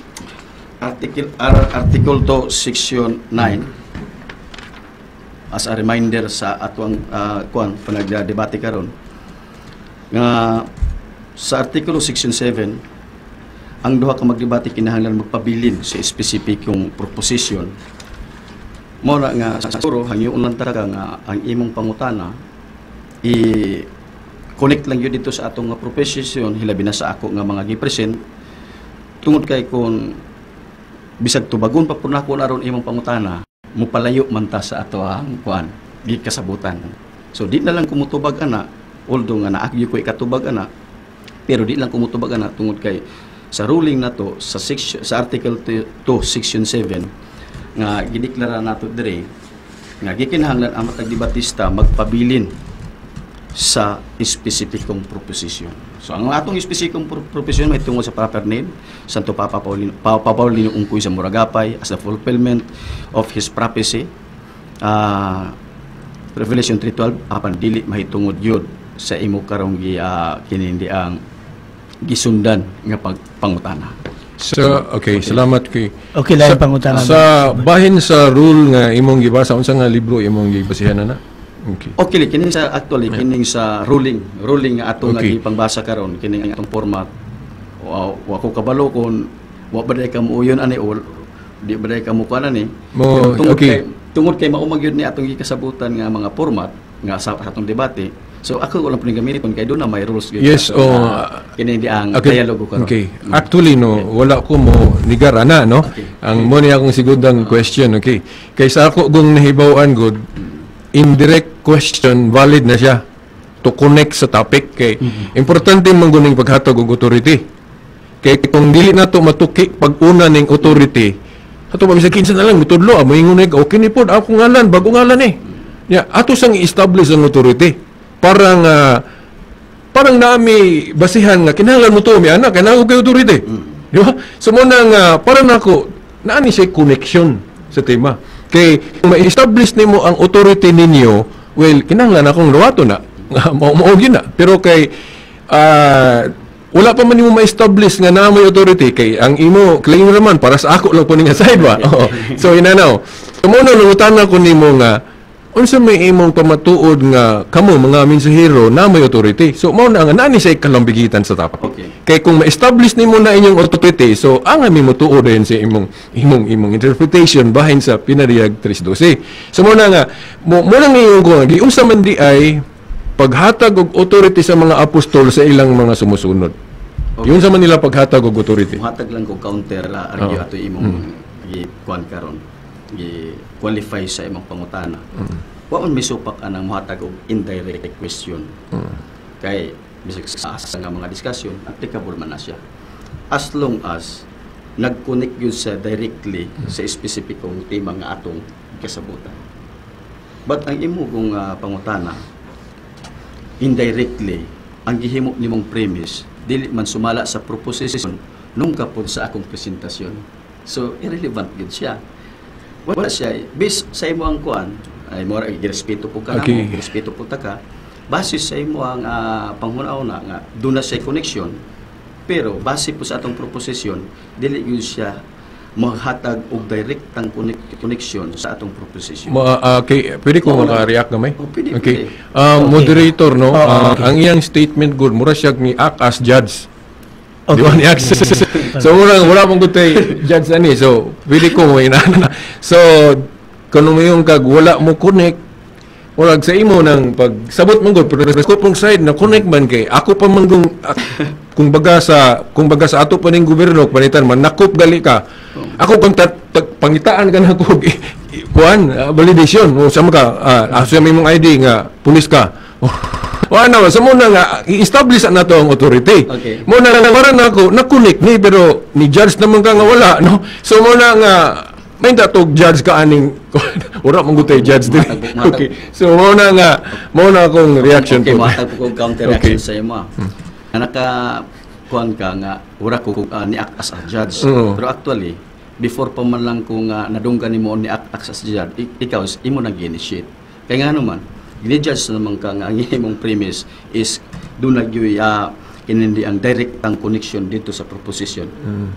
article to section 9 as a reminder sa ato ang panagdebate karon nga sa artikulo section 7 ang duha ka magdebate kinahanglan magpabilin sa espesipikong proposition. Mo na nga siguro hangyo lang talaga nga ang imong pangutana i-connect lang yun dito sa atong nga proposition, hilabi na sa ako nga mga gipresent tungod kay kung bisag tubagon pa po na ako naron imong pangutana mupalayo man ta sa ato ang gikasabutan. So di na lang kumutubag ana, although nga naagyo ko ikatubag ana, pero di lang kumutubag ana tungod kay sa ruling na to sa article 2 section 7 nga gideklara nato dire nga gikinahanglan ang matag debatista magpabilin sa espesipikong proposition. So ang atong espesipikong proposition may tungod sa proper name Santo Papa Paulino Ungkoy sa Muragapay as the fulfillment of his prophecy, Revelation 3:12 apan dili mahitungod yun sa imo karong kinindi ang gisundan nga pangutana. Okay, salamat kay. Okay lang pangutana. Sa bahin sa rule nga imong gibasa unsa nga libro imong gibasihan na? Okay, kining sa actually kining sa ruling nga atong nga pangbasa karon kining atong format. Wa ko kabalo kon wa ba day kamuyon ani ol di ba day kamukuan ani. Tungod kay maumag yun ni atong gikasabutan nga mga format nga sa atong debate. So ako wala pud gamiton kay do na may rules gyud. Yes, kining di ang dialogo karon. Okay. Actually no, wala ko mo nigarana no. Ang mo niya akong sigundang question, okay. Kay sa ako gong nahibaw-an good indirect question valid na siya to connect sa topic kay importante man guning paghatag og authority. Kay kung dili nato matuki pag-una ning authority, ato pa bisag kinsa na lang mitudlo amo ingon okay ni pod ako ngalan bago ngalan Ya, ato sang i-establish ang authority. Parang nami basihan nga kinahanglan mo to mi anak kinahanglan kay authority. Di ba? So mo nang parang nako naani siya connection sa tema. Kay kung ma-establish nimo ang authority ninyo, well, kinahanglan akong luwato na. Mao yun na. Pero kay wala pa man nimo ma-establish nga na may authority kay ang imo claim naman para sa ako lang po ning side ba. So inanaw. Kamo na lungutan ko nimo nga unsa may imong pamatuod nga kamo mga mensahero na may authority. So mao na nga nani say kalambigitan sa topic. Okay. Kay kung ma-establish nimo na inyong authority, so ang ami motuod din sa imong interpretation bahin sa pinariyag 3:12. So mao na nga mo lang niyo ko giunsa man di ay paghatag og authority sa mga apostol sa ilang mga sumusunod. Okay. Yun sa man nila paghatag og authority. Hatag lang ko counter argue ato imong gi-kuan karon. Gi-qualify sa imong pangutana. Wa man misupak anang mohatag og indirect question. Kay bisag sa nga mga discussion applicable man na siya. As long as nag-connect yun sa directly sa espesipikong tema nga atong kasabutan. But ang imo kung pangutana indirectly ang gihimo nimong premise dili man sumala sa proposition nung kapod sa akong presentasyon. So irrelevant gid siya. Wala siya based sa imo ang kuan ay mo girespeto po ka okay. Girespeto po ta ka base sa imo ang panghuna-una nga do na siya connection pero base po sa atong proposition dili gyud siya maghatag og direktang connection sa atong proposition. Okay, pwede ko maka-react gamay? Pwede. Okay. Moderator, no? Okay. Ang iyang statement good, mura siya ni act as judge. Okay. Di ba ni act? So, wala pong gutay judge ani. So, pwede ko mo inana. So, kung yung kag wala mo connect, wala sa imo ng pagsabot mong good, pero sa mong side na connect man kay, ako pa manggong kung baga sa ato pa ning gobyerno panitan man nakop gali ka. Ako kung pangitaan ka na ko kuan validation o sama ka asa may mong ID nga pulis ka. Wala sa muna nga i-establish na to ang authority. Okay. Muna lang maran ako nakunik ni pero ni judge naman ka nga wala no. So muna nga may datog judge ka aning ora mong gutay judge din. Okay. So muna akong reaction okay, po. matag ko counter reaction Okay. sa imo. Naka kuan ka nga ura ko ni act as a judge. Oo. Pero actually before pa man lang ko nga nadunggan nimo ni act as a judge, ikaw imo nag-initiate. Kaya nga naman gini-judge naman ka nga ang imong premise is do nagyoy kinindi ang direct ang connection dito sa proposition.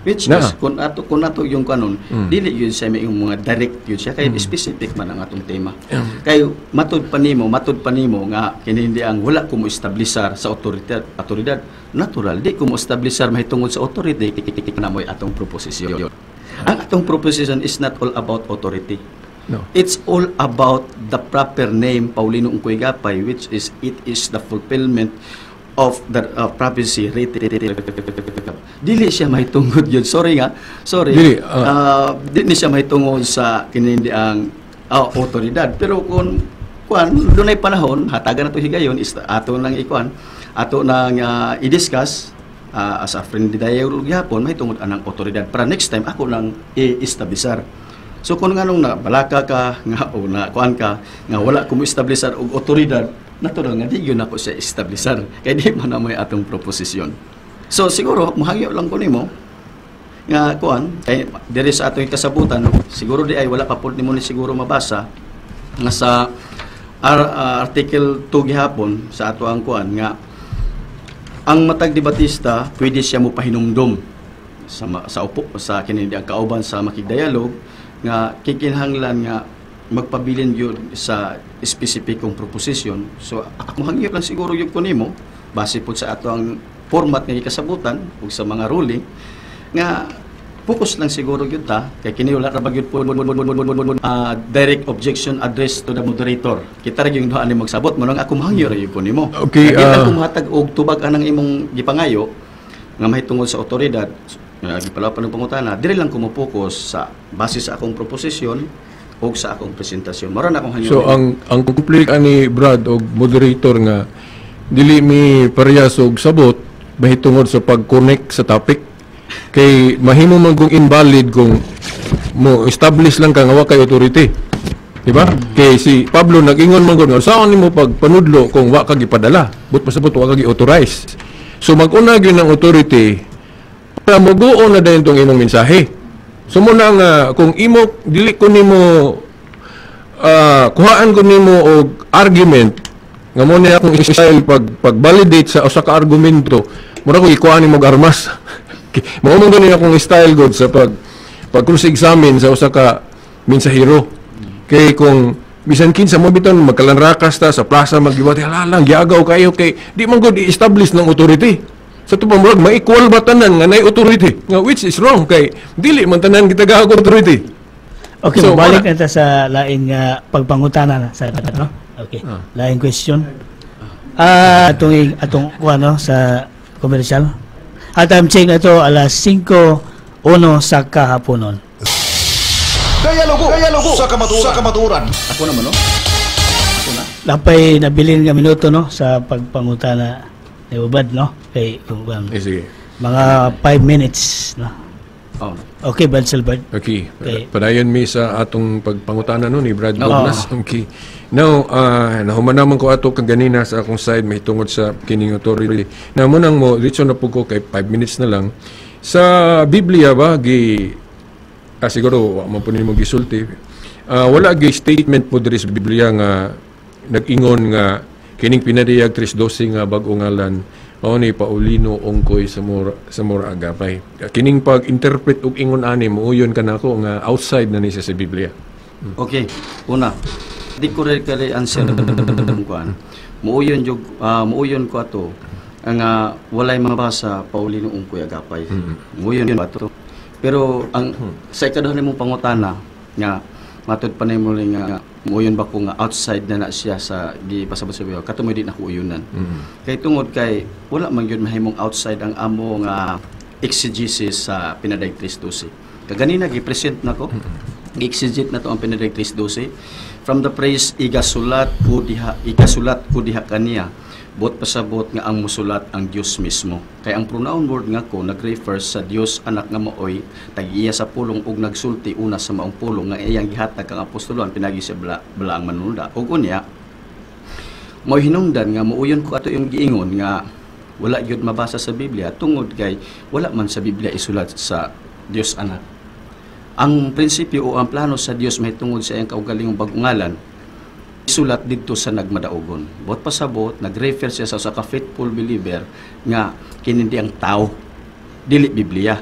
Which is kung ato yung kanon dili yun sa may mga direct yun siya kay specific man ang atong tema. Kay matud pa nimo nga kinindi ang wala ko mo establishar sa autoridad natural di ko mo establishar mahitungod sa authority na mo'y atong proposition. Ang atong proposition is not all about authority. No. It's all about the proper name Paulino Ungkoy Agapay, which is it is the fulfillment of the prophecy. Dili siya mahitungod yun. Sorry. Dili siya mahitungod sa kinindi ang otoridad. Pero kung doon ay panahon, hatagan na ito higayon, is ato nang ikuan, ato nang i-discuss as a friendly dialogue yapon, mahitungod anang otoridad. Para next time, ako nang i-establisar. So kung nga nung balaka ka nga o na kuan ka nga wala ko mo establisar og otoridad, natural nga di gyud ako siya establisar kay di man na may atong proposisyon. So siguro mohangyo lang ko nimo nga kuan kay diri sa atong kasabutan siguro di ay wala pa pud nimo ni siguro mabasa nga sa article 2 gihapon sa ato ang kuan nga ang matag debatista pwede siya mo pahinumdom sa upo sa kinindi ang kauban sa makigdialog nga kikinhanglan nga magpabilin yun sa specificong proposition. So ako hangyo lang siguro yun ko nimo base po sa ato ang format nga ikasabutan ug sa mga ruling nga focus lang siguro yun ta kay kini wala ra bagyud po direct objection address to the moderator. Kita ra yung duha ni magsabot mo nang ako mahangyo ra yun ko nimo. Okay, Kita ko mahatag og tubag anang imong gipangayo nga mahitungod sa otoridad. Gipalapan ng pangutana, dili lang ko mo-focus sa base sa akong proposisyon o sa akong presentasyon. Maron akong hanyo. So ang conflict ani Brad og moderator nga dili mi parehas og sabot mahitungod sa pag-connect sa topic kay mahimo man kung invalid kung mo establish lang ka nga wa kay authority. Di ba? Kay si Pablo nag-ingon man gud saan nimo pagpanudlo kung wa ka gipadala, but pasabot wa ka gi-authorize. So mag-una gyud ng authority para maguon na dayon tong imong mensahe. So muna nga kung imo dili ko nimo kuhaan ko nimo og argument nga mo ni akong style pag-validate sa usa ka argumento, mura ko ikuha nimo og armas. Mao man gani akong style god sa pag cross-examine sa usa ka mensahero. Kay kung bisan kinsa mo biton magkalanrakas ta sa plaza magiwati lang giagaw kayo kay di man gud i-establish ng authority. Sa tupang murag ma-equal ba tanan nga nay authority nga which is wrong kay dili man tanan kita gahag authority. Okay, So, balik na sa lain nga pagpangutana na sa no? Okay. Lain question. Atong kuano sa commercial. At time check na to alas 5:01 sa kahaponon. Dialogo sa kamaturan. Ako naman no. Ako na. Lapay nabilin nga minuto no sa pagpangutana ni Ubad no kay Sige. mga 5 minutes no. Oh. Okay, Bad Silbert. Okay. Okay. Padayon mi sa atong pagpangutana no ni Brad Douglas. Okay. Now, nahuman ko ato kaganina sa akong side mahitungod sa kining authority. Na mo nang mo dito na po ko kay 5 minutes na lang. Sa Biblia ba siguro man po nimo gisulti. Wala gi statement po diri sa Biblia nga nag-ingon nga kining pinadiyag 3:12 nga bag-o ngalan mao ni Paulino Ungkoy sa Mora Agapay. Kining pag-interpret og ingon ani muuyon kanako nga outside na ni sa Biblia. Okay. Una, di ko rin kali answer kuan. Muuyon ko ato nga walay mabasa Paulino Ungkoy Agapay. Muuyon ba ato. Pero ang sa ikaduha nimong pangutana nga matud pa nimo nga Muyon ba ko nga outside na siya sa gipasabot sa Biblia, katumoy di na ko uyunan. Kay tungod kay wala man gyud mahimong outside ang amo nga exegesis sa Pinadaytris 12. Kaganina gi-present nako. Gi-exegete na to ang Pinadaytris 12 from the phrase igasulat ko diha kaniya. Bot pasabot nga ang musulat ang Dios mismo. Kay ang pronoun word nga ko nag-refer sa Dios anak nga maoy tag-iya sa pulong ug nagsulti una sa maong pulong nga iyang gihatag kang apostolon pinagi sa balaang manunod. Ug unya mao hinungdan nga muuyon ko ato yung giingon nga wala gyud mabasa sa Biblia tungod kay wala man sa Biblia isulat sa Dios anak. Ang prinsipyo o ang plano sa Dios mahitungod sa iyang kaugalingong bag-ungalan isulat dito sa nagmadaugon. Bot pasabot, nag-refer siya sa ka-faithful believer nga kinindi ang tao, dili Biblia.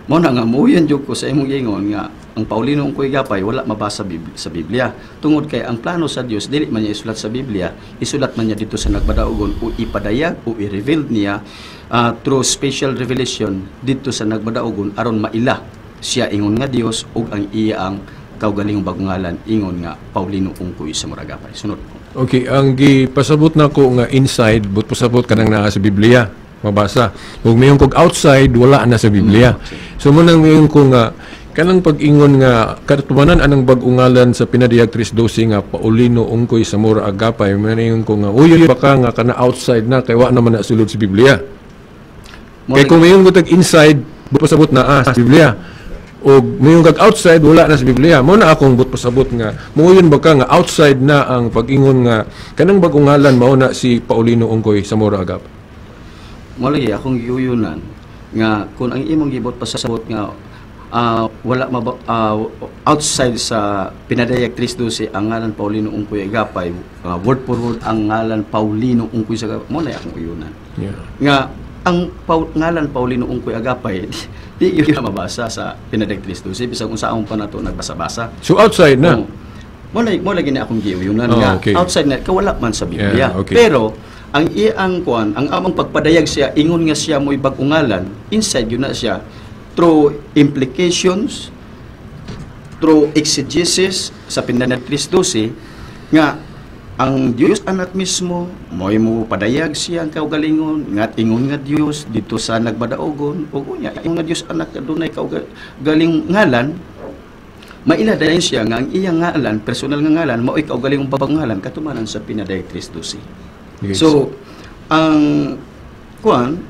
Mao na nga muyon jud ko sa imong gingon nga ang Paulino ungkoy gapay wala mabasa sa Biblia. Tungod kay ang plano sa Dios dili man niya isulat sa Biblia, isulat man niya dito sa nagmadaugon o ipadayag o i-reveal niya through special revelation dito sa nagmadaugon aron maila siya ingon nga Dios ug ang iyang kaugalingong bagungalan ingon nga Paulino ungkoy sa Muragapay. Sunod. Okay, ang gipasabot na ko nga inside, but pasabot ka nang naa sa Biblia, mabasa. Kung mayroon kog outside, wala na sa Biblia. So munang mayroon ko nga, kanang pag-ingon nga, katumanan anang bagungalan sa Pinadaytris 12 nga Paulino ungkoy sa Mura Agapay, mayroon ko nga, uy, baka nga kana outside na, kay wa naman na sulod sa Biblia. Kay kung mayroon ko tag inside, but pasabot na sa Biblia. O mayroong kag outside wala na sa Biblia. Mo na akong but pasabot nga muyon ba ka nga outside na ang pag-ingon nga kanang bagungalan mao na si Paulino ungkoy sa Mura Agapay. Mo lagi akong giyuyunan nga kung ang imong gibot pasabot nga wala outside sa Pinadaytris 12 ang ngalan Paulino ungkoy Agapay, word for word ang ngalan Paulino ungkoy sa Agapay, mo na akong giyuyunan. Yeah. Nga ang ngalan Paulino ungkoy Agapay di yun mabasa sa Pinadaytris 12 bisag kung saan pa nato nagbasa-basa. So outside na. Mo lagi na akong giyuyunan nga okay. Outside na wala man sa Biblia. Yeah, okay. Pero ang iyang kuan, ang among pagpadayag siya ingon nga siya mo'y bagungalan, inside yun na siya through implications, through exegesis sa Pinadaytris 12 nga ang Dios anak mismo mo'y mo padayag siya ang kaugalingon nga ingon nga Dios dito sa nagbadaogon ug unya ingon nga Dios anak adunay kaugaling ngalan maila dayon siya nga ang iyang ngalan personal nga ngalan mao'y kaugalingong babangalan katumanan sa Pinadaytris 12. Yes. So ang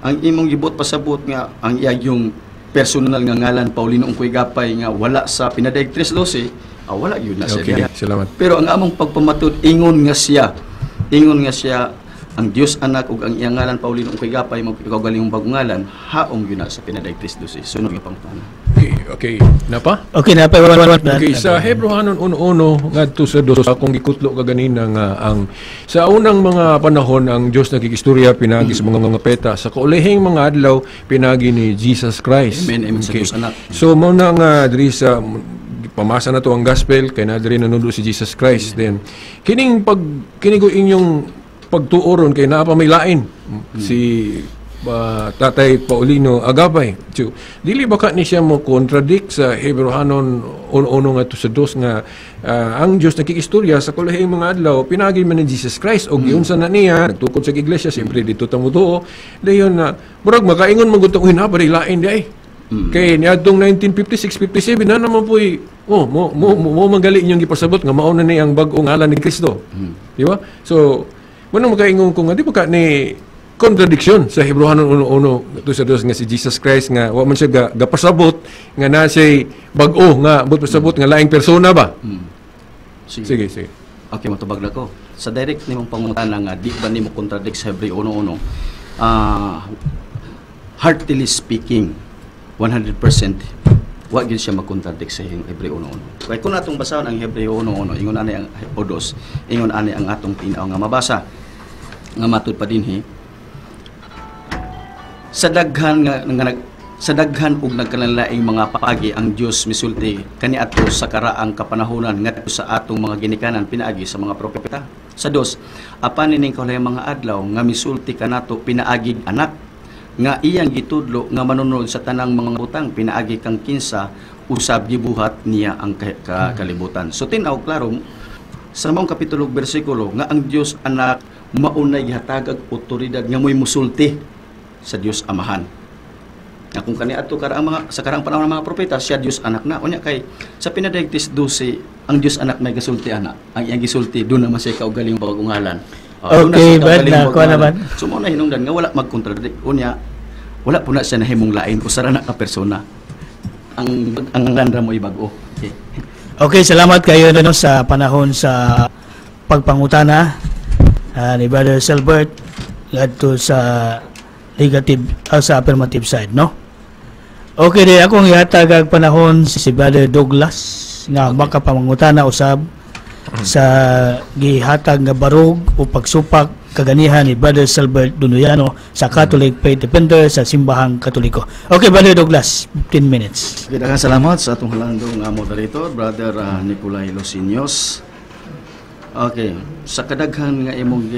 imong gibot pasabot nga ang iyang personal nga ngalan Paulino ungkoy Agapay nga wala sa Pinadaytris 12 wala yun na siya. Okay, salamat. Pero ang among pagpamatud ingon nga siya ang Dios anak ug ang iyang ngalan Paulino ungkoy Agapay magkaugalingong bagungalan haom yun na sa Pinadaytris 12. Sunod nga pangutana. Okay. Napa? Okay na pa. Okay, sa Hebrehanon 1:1 ngadto sa 2 akong gikutlo kaganina nga ang sa unang mga panahon ang Dios nagkikistorya pinagi sa mga peta sa kaulihing mga adlaw pinagi ni Jesus Christ. Amen sa Dios anak. So mo na nga diri sa pamasa na to ang gospel kay na diri nanundo si Jesus Christ. Then kining ko inyong pagtuoron kay naa pa may lain si Tatay Paulino Agapay. So, dili ba ka ni siya mo contradict sa Hebrehanon 1:1 nga to sa 2 nga ang Dios nakikistorya sa kulihing mga adlaw pinagi man ni Jesus Christ og giunsa na niya nagtukod sa iglesia siyempre dito ta mo tuo dayon na murag makaingon man gutong hinabari lain di ay. Kay niadtong 1956-57 na naman po'y mo magaling inyong gipasabot nga mauna ni ang bag-ong ngalan ni Kristo. Di ba? So, manang makaingon ko nga, di ba ka ni contradiction sa Hebrehanon 1:1 to sa 2 nga si Jesus Christ nga wa man siya gapasabot nga na siya bag-o nga pasabot nga laing persona ba? Sige. Okay, matubag na ko. Sa direct nimong pangutana nga di ba nimo contradict sa Hebreo 1:1? Heartily speaking, 100% wa gyud siya mag-contradict sa Hebreo 1:1. Kay kun atong basahon ang Hebreo 1:1, ingon ani ang Odos, ingon ani ang atong tinaw nga mabasa nga matud pa dinhi sa daghan ug nagkanalaing mga paagi ang Dios misulti kaniadto sa karaang kapanahonan ngadto sa atong mga ginikanan pinaagi sa mga propeta. Sa 2, apan ining kaulayang mga adlaw nga misulti kanato pinaagig anak nga iyang gitudlo nga manunod sa tanang mga butang pinaagi kang kinsa usab gibuhat niya ang kalibutan. So tinaw klaro sa maong kapitulo bersikulo nga ang Dios anak maunay gihatagag otoridad nga mo'y musulti sa Dios amahan. Nga kung kaniadto karang mga sa karang panahon ng mga propeta siya Dios anak na unya kay sa Pinadayagtis 12 ang Dios anak may gasulti ana. Ang iyang gisulti do naman siya kaugaling bagungalan. Okay, bad na ko naman. So mo na hinungdan nga wala magkontradict unya wala po na siya nahimong lain o sarana ka persona. Ang landra mo ibago. Okay. Okay, salamat kayo no, sa panahon sa pagpangutana ni Brother Selbert ngadto sa negative sa affirmative side, no? Okay, di akong ihatag ang panahon si Brother Douglas nga makapamangutana usab sa gihatag nga barog o pagsupak kaganihan ni Brother Selbert Dunuyano sa Catholic Faith Defender sa Simbahang Katoliko. Okay, Brother Douglas, 15 minutes. Daghang salamat sa atong halandong moderator, Brother Nicolay Losiños. Okay, sa kadaghan nga imong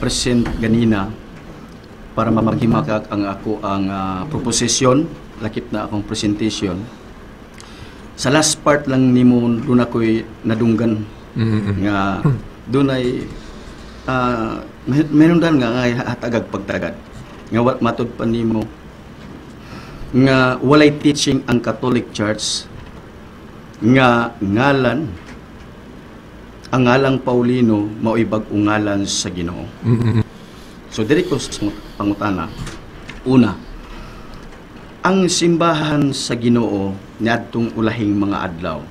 present ganina para mamaghimakak ang ako ang proposition, lakip na akong presentation. Sa last part lang nimo doon ako'y nadunggan nga doon ay meron dan nga hatagag pagtagad nga wat matud pa nimo nga walay teaching ang Catholic Church nga ngalan ang ngalang Paulino mao'y bag-ong ngalan sa Ginoo. So diri ko sa pangutana. Una, ang simbahan sa Ginoo niadtong ulahing mga adlaw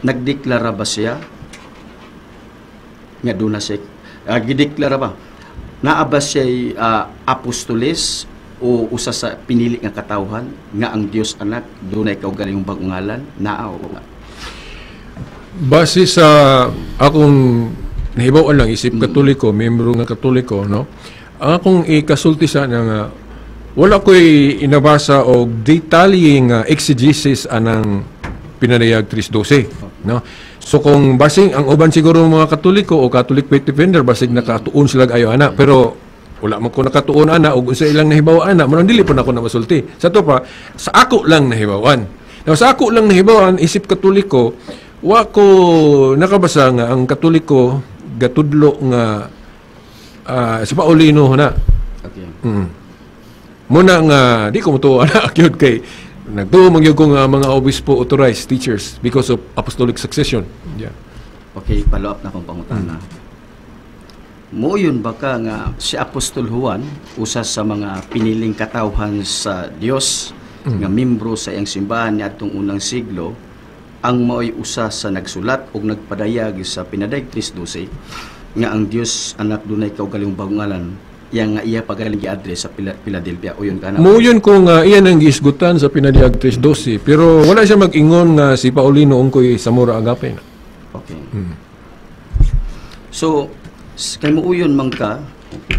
nagdeklara ba siya nga doon na siya gideklara ba naa ba siya apostoles o usa sa pinili nga katawhan nga ang Dios anak doon ay kaugalingong bag-ong ngalan naa o wala? Base sa akong nahibawan lang isip Katoliko, membro ng Katoliko, no? Ang akong ikasulti sa nga wala ko'y inabasa o detalye nga exegesis anang Pinadayag 3:12, no? So kung basing ang uban siguro mga Katoliko o Catholic Faith Defender basig nakatuon sila ayo ana, pero wala man ko nakatuon ana og sa ilang nahibawan ana, man dili pa nako na masulti. Sa to pa sa ako lang nahibawan. Now sa ako lang nahibawan isip Katoliko, wa ko nakabasa nga ang Katoliko gatudlo nga sa Paulino na. Okay. Muna nga di ko mutuwa na akyod kay nagtuo magyud ko nga mga obispo authorized teachers because of apostolic succession. Yeah. Okay, follow up na akong pangutana. Mo yun baka nga si Apostol Juan usa sa mga piniling katawhan sa Dios nga membro sa iyang simbahan niadtong unang siglo ang mao'y usa sa nagsulat ug nagpadayag sa Pinadayag 3:12 nga ang Dios anak dunay kaugalingong bagong ngalan yang iya pagaling gi-address sa Philadelphia o yun kana. Mo yun kung iyan ang giisgutan sa Pinadayag 3:12 pero wala siya mag-ingon nga si Paulino ungkoy Zamora Agape na. Okay. So kay muuyon man ka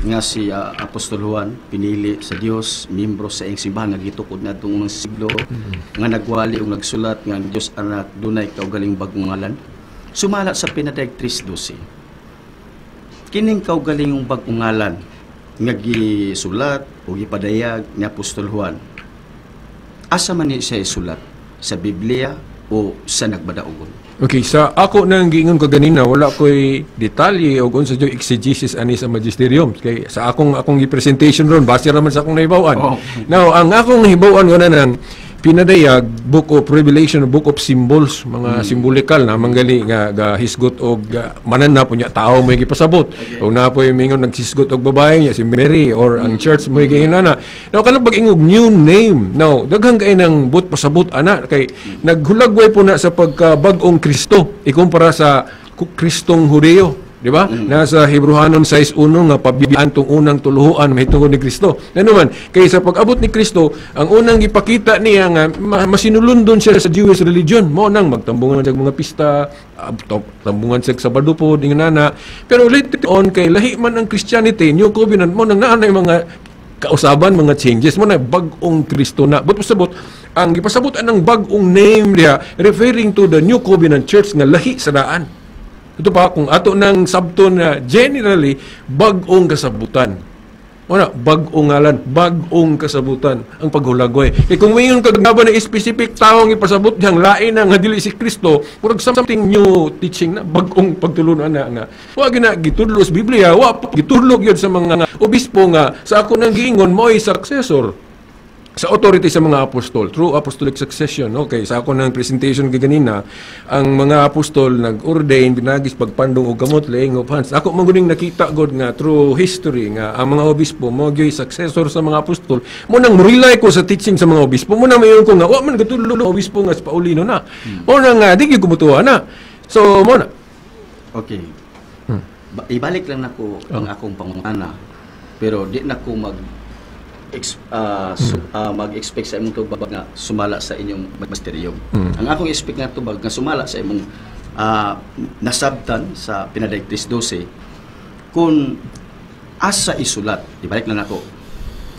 nga si Apostol Juan pinili sa Dios, membro sa iyang simbahan nga gitukod nadtong unang siglo nga nagwali ug nagsulat nga ang Dios anak dunay kaugaling bagong ngalan. Sumala sa Pinadayag 3:12. Kining kaugalingong bagong ngalan nga gisulat o gipadayag ni Apostol Juan. Asa man ni siya isulat? Sa Biblia o sa nagbadaogon? Okay, sa ako nang giingon ko ganina wala ko'y detalye o kung sa yung exegesis ani sa magisterium. Kay sa akong presentation ron base raman sa akong nahibawan. Oh. Now, ang akong nahibawan ko na ng Pinadayag, Book of Revelation, Book of Symbols, mga simbolikal na manggali nga hisgot og manan na po niya tao mo gipasabot. O na po yung mingon naghisgot og babae niya si Mary or ang church mo gihinana. Now kanang pag-ingog new name. Now daghang kay nang but pasabot ana kay naghulagway po na sa pagkabag-ong Kristo ikumpara sa Kristong Hudeo. Di ba? Nasa Hebrehanon 6:1 nga pabibiyaan tong unang tuluhuan mahitungod ni Kristo. Ano man, kay sa pag-abot ni Kristo, ang unang gipakita niya nga masinulundon siya sa Jewish religion. Mo nang magtambungan sa mga pista, tambungan sa Sabado po ding nana. Pero later on kay lahi man ang Christianity, New Covenant mo nang naanay mga kausaban, mga changes mo na bag-ong Kristo na. But pasabot ang gipasabot anang bag-ong name niya referring to the New Covenant Church nga lahi sa daan. Ito pa, kung ato ng sabton na generally, bag-ong kasabutan. Wala, bag-ong ngalan, bag-ong kasabutan ang paghulagway. Kung mayon kagaba na specific taong ipasabot diyang lain na nga dili si Kristo, murag something new teaching na bag-ong pagtulunan na nga. Wa gina gitudlo sa Biblia, wa gitudlo gyud sa mga obispo nga sa ako nang giingon mo'y successor sa authority sa mga apostol, through apostolic succession. Okay, sa ako ng presentation kaganina, ang mga apostol nag-ordain, binagis, pagpandong o gamot, laying of hands. Ako maguning nakita god nga through history nga ang mga obispo mo gyoy successor sa mga apostol. Mo nang rely ko sa teaching sa mga obispo. Mo nang mayon ko nga wa man gatulo ng obispo nga sa Paulino na. Mo nang nga di gyud kumutuwa na. So mo na. Okay. Ibalik lang nako ang akong pangutana. Pero di na ko mag-expect sa imong tubag nga sumala sa inyong magisterium. Ang akong expect nga tubag nga sumala sa imong nasabtan sa Pinadictis 12 kung asa isulat. Ibalik lang ako.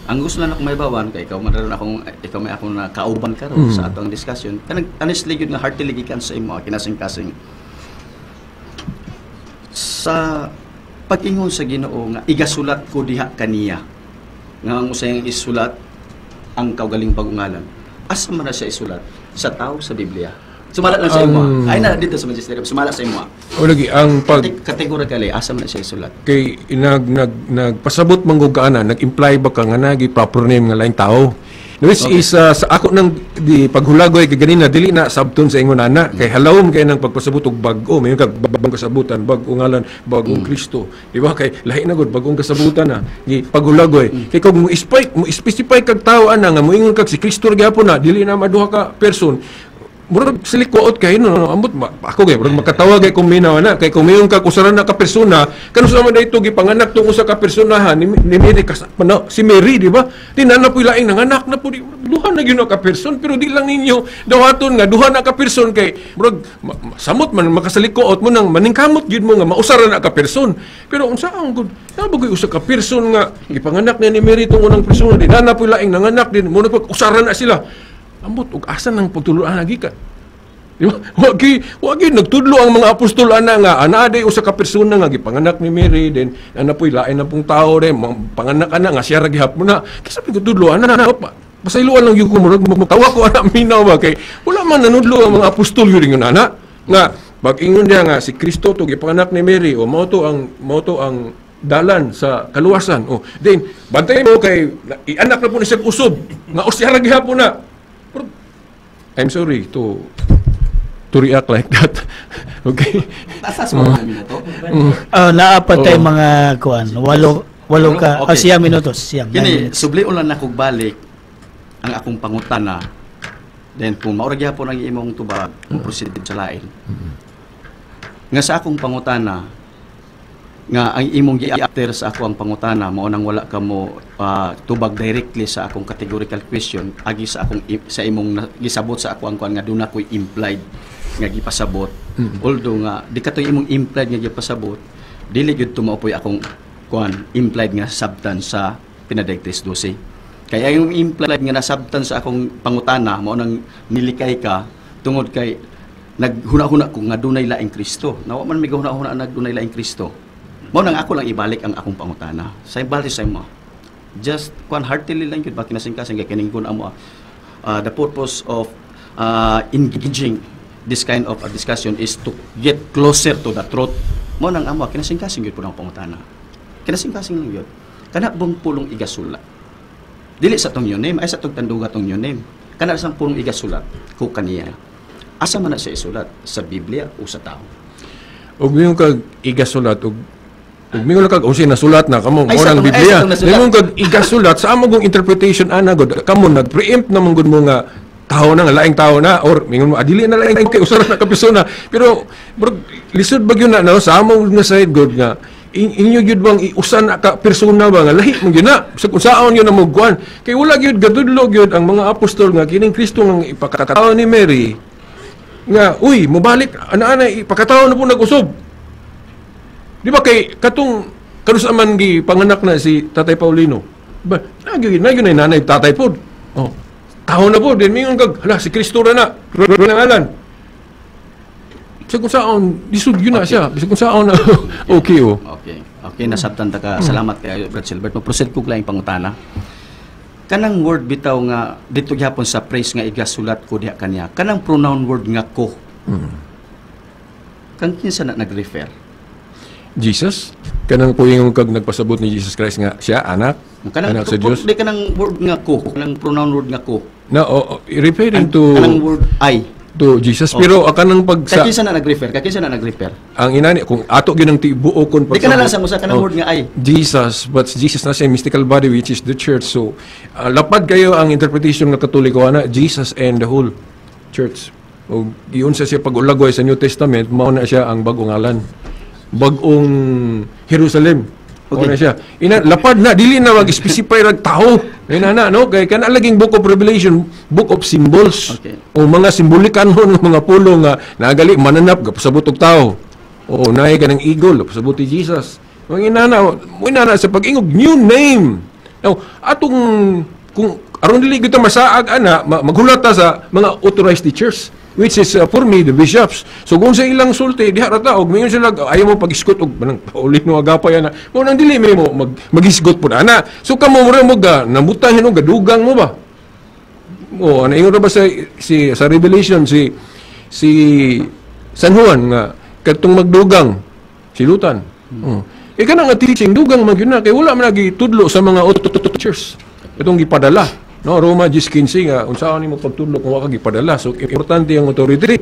Ang gusto lang ako may bawan kay ikaw may akong na kauban karon sa atong discussion. Kanang honestly gyud nga heartily gikan sa imo kinasing-kasing sa pag-ingon sa Ginoo nga igasulat ko diha kaniya nga ang usayang isulat ang kaugaling pagungalan. Asa man na siya isulat? Sa tao, sa Biblia. Sumala lang sa imo. Ay na dito sa magisterium, sumala sa imo. O lagi ang categorically asa man na siya isulat? Kay nagpasabot man gud kaana, nag-imply ba ka nga nagi proper name nga laing tao. Which is sa ako nang di paghulagoy kay ganina dili na sabton sa ingon ana kay halawom kay nang pagpasabot og bag-o may kag bagong kasabutan bag-o ngalan bagong Kristo di ba kay lahi na gud bagong kasabutan na di paghulagoy kay kung mo specify kag tawo ana nga moingon kag si Kristo gyapon na dili na maduha ka person murag silikuot kay no ambot ako kay murag makatawag kay kung minaw na kay kung mayon kag usaran na ka persona kanu sa man dayto gipanganak tong usa ka personahan ni Mary si Mary di ba tinana po laing nanganak na po duha na gyud ka person pero di lang ninyo dawaton nga duha na ka person kay murag samot man makasalikuot mo nang maningkamot gyud mo nga mausaran na ka person pero unsa ang gud nabagoy usa ka person nga gipanganak ni Mary tong unang persona di nana po laing nanganak din mo usaran na sila ambot ug asa nang pagtuluan lagi ka. Di ba? Wagi nagtudlo ang mga apostol ana nga ana day usa ka persona nga gipanganak ni Mary then ana poy lain na pong tao rin panganak ana nga siya ra gihapon na kasi pagtudlo ana pasayloan lang yung kumurag magtawa ko ana minaw ba kay wala man nanudlo ang mga apostol yun ana nga pag-ingon niya nga si Kristo to gipanganak ni Mary o mao to ang dalan sa kaluwasan. Oh, then bantay mo kay ianak na po ni siya usob nga siya ra gihapon na. I'm sorry to react like that. Okay? Tasas mo namin na to. Naapat tayo mga kuan, walo ka, okay. siyang minutos. Kini, sublion lang na kog balik ang akong pangutana. Then, kung mauragya po ng imong tubag, proceed sa lain. Nga sa akong pangutana, nga ang imong gi-after sa ako ang pangutana mao nang wala ka mo tubag directly sa akong categorical question agi sa akong sa imong gisabot sa ako ang kuan nga duna koy implied nga gipasabot although nga di ka to imong implied nga gipasabot dili gyud tumaupoy akong kuan implied nga sabtan sa Pinadictis 12 kaya yung implied nga nasabtan sa akong pangutana mao nang nilikay ka tungod kay naghuna-huna ko nga dunay laing Kristo nawa man may gahuna-huna nagdunay laing Kristo. Mo nang ako lang ibalik ang akong pangutana. Sa ibalik sa imo. Just kuan heartily lang yun ba kinasing-kasing kay kining kun amo. The purpose of engaging this kind of a discussion is to get closer to the truth. Mo nang amo kinasing-kasing yun po ng pangutana. Kinasing-kasing lang yun. Kana bang pulong igasula. Dili sa tong name ay sa tong tanduga tong name. Kana sa pulong igasulat ko kaniya. Asa man na siya isulat sa Biblia o sa tao. Og mingon kag igasulat og mingon kag unsay nasulat na kamo mo nang Biblia. Mingon kag igasulat sa amo gong interpretation ana god kamo nag-preempt na mong mo nga tao na nga laing tao na or mingon mo adili na laing kay usaran na ka persona pero lisod bagyo na no sa amo nga side god nga inyo gyud bang iusan ka persona ba nga lahi mo gyud na sa kung saon yun na mogkuan kay wala gyud gadudlo gyud ang mga apostol nga kining Kristo nga ipakatao ni Mary nga uy mobalik ana ipakatao na po nag-usob. Di ba kay katong kanus man gi panganak na si Tatay Paulino. Ba nagyo na nanay tatay pod. Oh. Taho na po din mingon kag hala si Kristo ra na. Ngalan. Sa kung saon lisod yun na siya. Sa kung saon na okay oh. Okay. Okay, nasabtan ta ka. Salamat kayo, Brad Silbert. Mag-proceed ko lang yung pangutana. Kanang word bitaw nga dito gyapon sa praise nga igasulat ko diha kanya. Kanang pronoun word nga ko. Kang kinsa na nag-refer? Jesus, kanang puing kag nagpasabot ni Jesus Christ nga siya anak, anak sa Dios. Di kanang word nga ko, kanang pronoun word nga ko. Na referring to Kanang word I. to Jesus, pero kanang Kay kinsa na nag-refer? Kay kinsa na nag-refer? ang inani kung ato gyud ang tibuokon Di ka na lang sa musa kanang word nga I. Jesus, but Jesus na siya mystical body which is the church. So lapad kayo ang interpretation nga Katoliko ana Jesus and the whole church. O giun sa siya pag-ulagway sa New Testament, mao na siya ang bagong ngalan. Bagong Jerusalem. Okay. Na siya. Lapad na dili na mag-specify rag tao. Na no kay kana laging book of Revelation, book of symbols. Okay. O mga simbolikanon ng mga pulo nga nagali mananap gapasabot og tao. O naay kanang eagle pasabot ni Jesus. Mga inana sa pag-ingog new name. Now, atong kung aron dili kita masaag ana maghulat ta sa mga authorized teachers which is for me the bishops. So kung sa ilang sulti diha ra ta og mayon sila ayaw mo pag-isgot og manang paulit no agapay ana. Mo nang dili mo mag-isgot pud ana. So kamo mo ga namutan hinog gadugang mo ba? O ano ingon ra ba sa Revelation si San Juan nga kadtong magdugang silutan. Kana nga teaching dugang man gyud na kay wala man nagitudlo sa mga teachers. Itong gipadala. No, Roma 10:15 nga unsaon nimo pagtudlo kung wa ka gipadala. So importante ang authority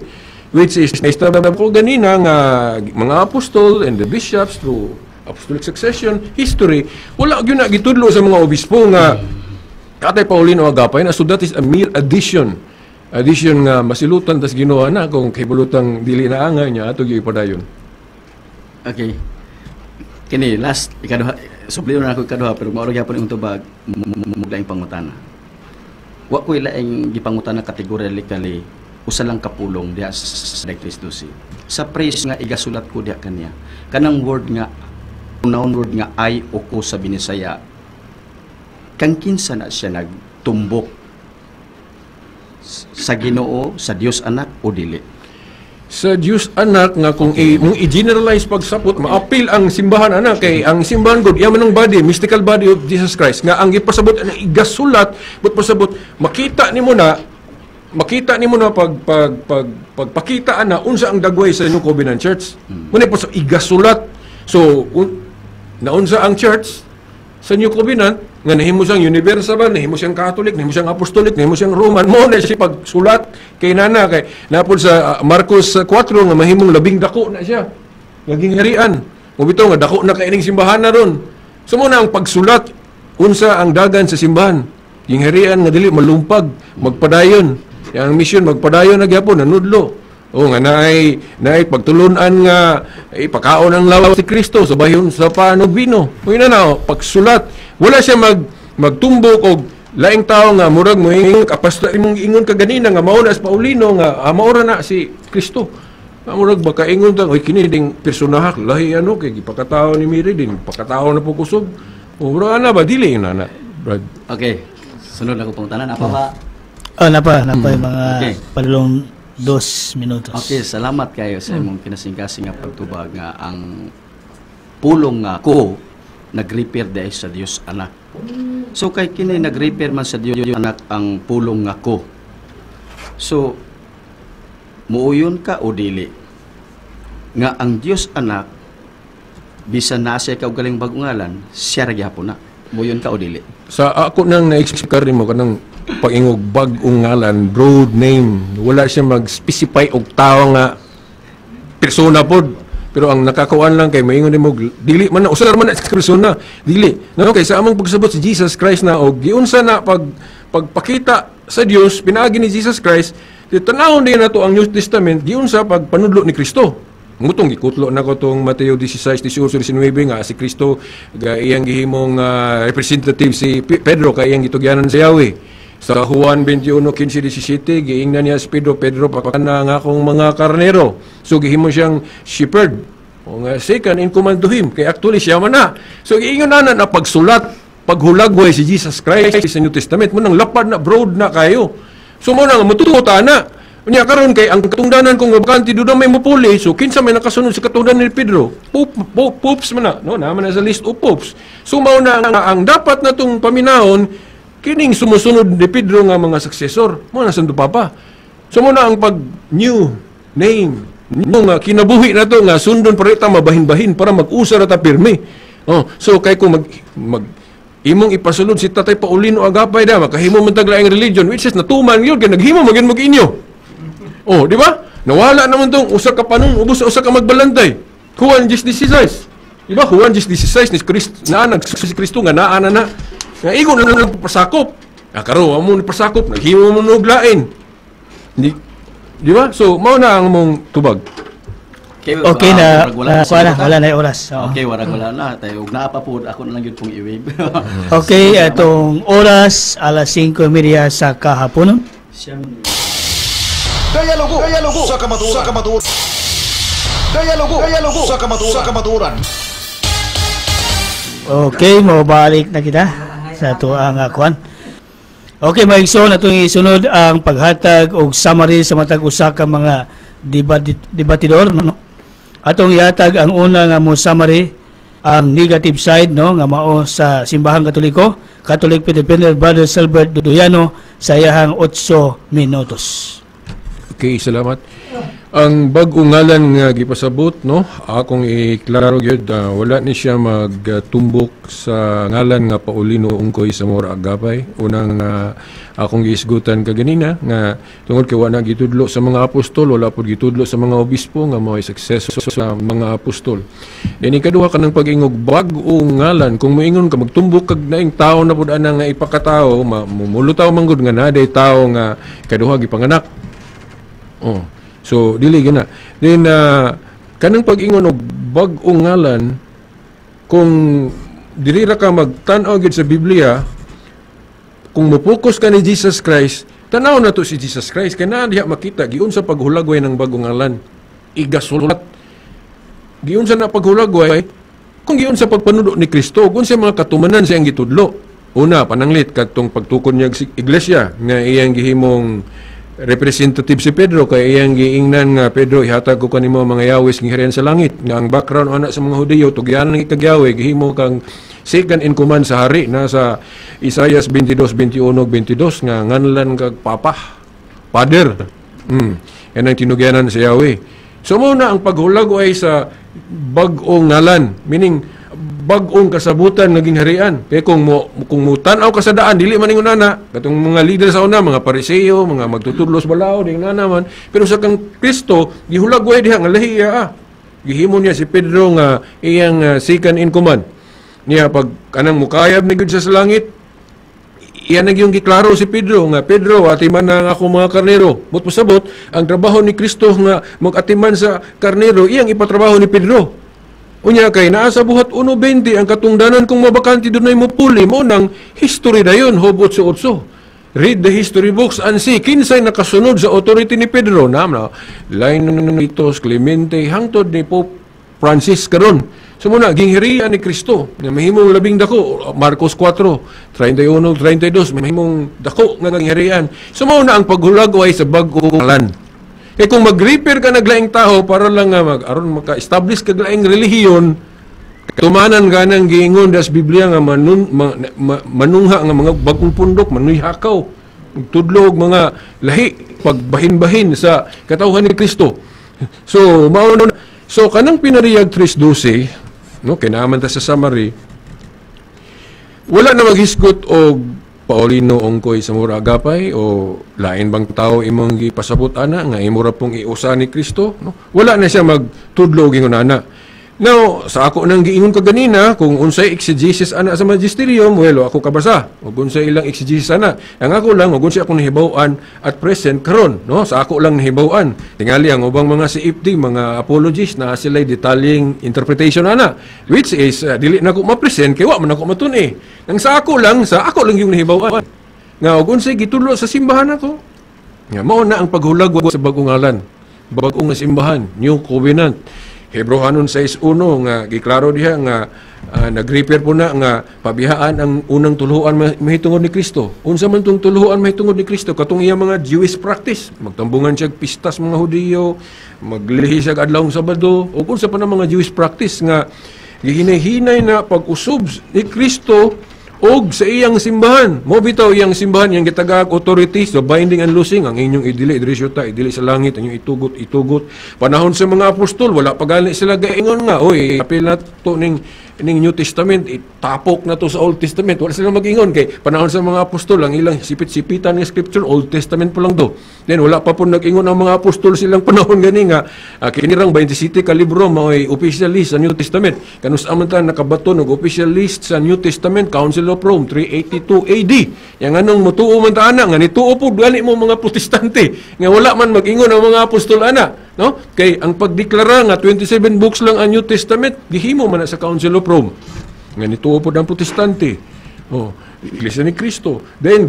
which is na-establish ko ganina nga mga apostol and the bishops through apostolic succession history wala gyud na gitudlo sa mga obispo nga katay Paulino agapay na so that is a mere addition nga masilutan tas ginawa na kung kahibulutang dili na angay niya ato gyud padayon. Okay. Kini last ikaduha subliyo na ako ikaduha pero mao gyapon imong tubag muglaing pangutana. Wa ko ilaing gipangutana categorically usa lang kapulong diha sa Cristo si. Sa praise nga igasulat ko diha kaniya. Kanang word nga noun word nga I o ko sa Binisaya. Kang kinsa na siya nagtumbok sa Ginoo, sa Dios anak o dili? Sa Diyos anak nga kung i-generalize pagsapot maapil ang simbahan anak kay ang simbahan god iya manang body mystical body of Jesus Christ nga ang ipasabot ang igasulat but pasabot makita nimo na pagpakita ana unsa ang dagway sa New Covenant Church. Muna po sa igasulat. So naunsa ang church sa New Covenant nga nahimo siyang universal, nahimo siyang Catholic, nahimo siyang Apostolic, nahimo siyang Roman, mo na siya pagsulat kay nana kay napod sa Marcos 4 nga mahimong labing dako na siya. Naging harian. Mo bitaw nga dako na kay ining simbahan na ron. So mo na ang pagsulat unsa ang dagan sa simbahan. Yung harian nga dili malumpag, magpadayon. Yang mission magpadayon na gyapon nanudlo. O nga naay pagtulunan nga ipakaon ang lawas si Kristo sa bayon sa panog vino. Mo na pagsulat wala siya magtumbok og laing tao nga murag mo kapasta imong ingon ka ganina nga mao na sa Paulino nga maora na si Kristo. Murag baka ingon ta oy kini ding personahak lahi ano kay gipakatao ni Mary din pakatao na po kusog. O mura na ba dili na Brad. Okay. Sunod na ko pangutanan apa ba? Napa yung mga palong 2 minutos. Okay, salamat kayo sa imong kinasingkasing nga pagtubag nga ang pulong nga ko nag-repair dahil sa Dios anak. So kay kini nag-repair man sa Dios anak ang pulong nga ko. So muuyon ka o dili nga ang Dios anak bisan na siya ka galing bagungalan siya ra gyapon na. Muuyon ka o dili? Sa ako nang na-explain mo kanang pag-ingog bagong ngalan, broad name. Wala siya mag-specify og tao nga persona pod. Pero ang nakakuan lang kay maingon nimo dili man na usa man na persona, dili. No kay sa among pagsabot si Jesus Christ na og giunsa na pagpakita sa Dios pinaagi ni Jesus Christ, tanawon din nato ang New Testament giunsa pagpanudlo ni Kristo. Mutong gikutlo na ko tong Mateo 16:18-19 nga si Kristo ga iyang gihimong representative si Pedro kay iyang gitugyanan sa Yahweh. Sa Juan 21:15-17 giingnan niya si Pedro pakana nga akong mga karnero. So gihimo siyang shepherd. O nga second in command to him kay actually siya man na. So giingon na pagsulat paghulagway si Jesus Christ sa New Testament mo nang lapad na broad na kayo. So mo nang matututa na Unya karon kay ang katungdanan kung mabakante duda may mupuli, so kinsa may nakasunod sa katungdanan ni Pedro? Popes man na, no? Naman na sa list of popes. So mao na ang dapat natong paminahon kining sumusunod ni Pedro nga mga successor. Mo na Santo Papa. So mo na ang pag new name nga kinabuhi na to nga sundon para ita mabahin-bahin para mag-usa ra ta pirmi. Oh, so kay kung imong ipasulod si Tatay Paulino Agapay da makahimo man tag laing religion which is natuman yun kay naghimo magin mag-inyo. Oh, di ba? Nawala naman tong usa ka panon ubos sa usa ka magbalantay. Juan 16. Di ba? Juan 16 ni Kristo na si Kristo nga naa na. Nga igon na nagpasakop. Karo amo ni pasakop naghimo mo og lain. Di ba? So mao na ang mong tubag. Okay na, wala na yung oras. Okay, wala na. Tayo, naa pa po, ako na lang yun pong i-wave. Okay, itong oras, alas 5:30 sa kahaponon. Dialogo sa kamaturan. Dialogo sa kamaturan. Okay, mabalik na kita sa tuang akuan. Okay, maigsoon na itong isunod ang paghatag o summary sa matag usa ka mga debatidor, no? Atong ihatag ang una nga mo summary ang negative side, no, nga mao sa Simbahang Katoliko, Catholic Independent Brother Silbert Duduyano sa iyahang 8 minutos. Okay, salamat. Ang bag-o ngalan nga gipasabot, no, akong iklaro gyud, wala ni siya magtumbok sa ngalan nga Paulino Ungkoy Zamora Agapay. Unang akong giisgutan kaganina nga tungod kay wala gitudlo sa mga apostol, wala pud gitudlo sa mga obispo nga mao sukseso sa mga apostol. Ini kaduha kanang pag-ingog bag-o ngalan, kung moingon ka magtumbok kag naing tawo na pud ana nga ipakatawo, mamulutaw man gud nga naday tawo nga kaduha gipanganak. Oh. So dili gina. Then kanang pag-ingon og bag-ong ngalan, kung dili ra ka magtan-aw gid sa Biblia, kung mo-focus ka ni Jesus Christ, tanaw na to si Jesus Christ kay naa diha makita giunsa paghulagway ng bag-ong ngalan. Igasulat. Giunsa na paghulagway kung giunsa pagpanudo ni Kristo, kung sa mga katumanan siyang gitudlo. Una, pananglit kadtong pagtukon niya sa iglesia nga iyang gihimong representative si Pedro kay iyang giingnan nga Pedro ihatag ko kanimo mga yawis ng hirian sa langit nga ang background ana sa mga Hudiyo tugyan ng ikagyawe gihimo kang second in command sa hari na sa Isaias 22:21-22 nga nganlan kag papa father yan ang tinugyanan sa Yahweh. So muna ang paghulag ay sa bag-ong ngalan, meaning bag-ong kasabutan naging harian. Kaya kung mutanaw ka sa daan, dili man ingon ana, katong mga leader sa una, mga Pariseo, mga magtutudlos balao, di na naman. Pero sa kang Kristo, gihulagway diha nga lahiya Gihimo niya si Pedro nga iyang second in command. Niya pag kanang mukayab ni gud sa langit, iyan nagyong giklaro si Pedro nga Pedro atiman na ako mga karnero. But pasabot ang trabaho ni Kristo nga mag-atiman sa karnero, iyang ipatrabaho ni Pedro. Unya kay naa sa buhat 1:20 ang katungdanan kung mabakante dunay mupuli mo nang history dayon hubot sa utso. Read the history books and see kinsay nakasunod sa authority ni Pedro na line nitos Clemente hangtod ni Pope Francis karon. So muna ginghirian ni Kristo nga mahimong labing dako Marcos 4:31-32 mahimong dako nga ginghirian. So mao na ang paghulagway sa bag-ong ngalan. Kaya kung mag-repair ka naglaing tao para lang nga aron maka-establish ka laing relihiyon, tumanan ka ng giingon das Biblia nga manungha nga mga bagong pundok, manuyhakaw, tudlog mga lahi, pagbahin-bahin sa katawhan ni Kristo. So, kanang pinariyag 3:12, no, kinaman ta sa summary, wala na maghisgot og Paulino Ungkoy Zamora Agapay o lain bang tao imong gipasabot ana nga imo ra pong iusa ni Kristo, no? Wala na siya magtudlo gingon ana. Now, sa ako nang giingon kaganina kung unsay exegesis ana sa magisterium, well, ako kabasa. Ug unsay ilang exegesis ana. Ang ako lang ug unsay akong nahibaw-an at present karon, no? Sa ako lang nahibaw-an. Tingali ang ubang mga CFD, mga apologists na sila detaling interpretation ana, which is dili na ko ma-present kay wa man ako matun-i. Nang sa ako lang yung nahibaw-an. Nga ug unsay gitudlo sa simbahan ako. Nga mao na ang paghulag sa bag-ong ngalan. Bag-ong simbahan, New Covenant. Hebrehanon 6:1 nga giklaro diha nga nag-repair po na nga pabihaan ang unang tuluhan mahitungod ni Kristo. Unsa man tong tuluhan mahitungod ni Kristo katong iya mga Jewish practice, magtambungan siya pistas mga Hudiyo, maglihi siya adlaw Sabado, o unsa pa na mga Jewish practice nga gihinay-hinay na pag-usub ni Kristo og sa iyang simbahan. Mo bitaw iyang simbahan yang gitagag authority so binding and loosing ang inyong idili diretsyota idili sa langit ang inyong itugot. Panahon sa mga apostol wala pa gali sila gaingon nga oy apil na to ning New Testament itapok na to sa Old Testament. Wala sila mag-ingon kay panahon sa mga apostol ang ilang sipit-sipitan ng scripture Old Testament pa lang do. Then wala pa po nag-ingon ang mga apostol silang panahon gani nga kinirang 27 ka libro mao'y official list sa New Testament. Kanus aman nakabaton og official list sa New Testament Council of Rome 382 AD. Yang anong mutuo man ta ana nga nituo po gali mo mga protestante nga wala man mag-ingon ang mga apostol ana. No? Kay ang pagdeklara nga 27 books lang ang New Testament, gihimo man na sa Council of Rome. Nga nituo po ang protestante. Iglesia ni Cristo. Then,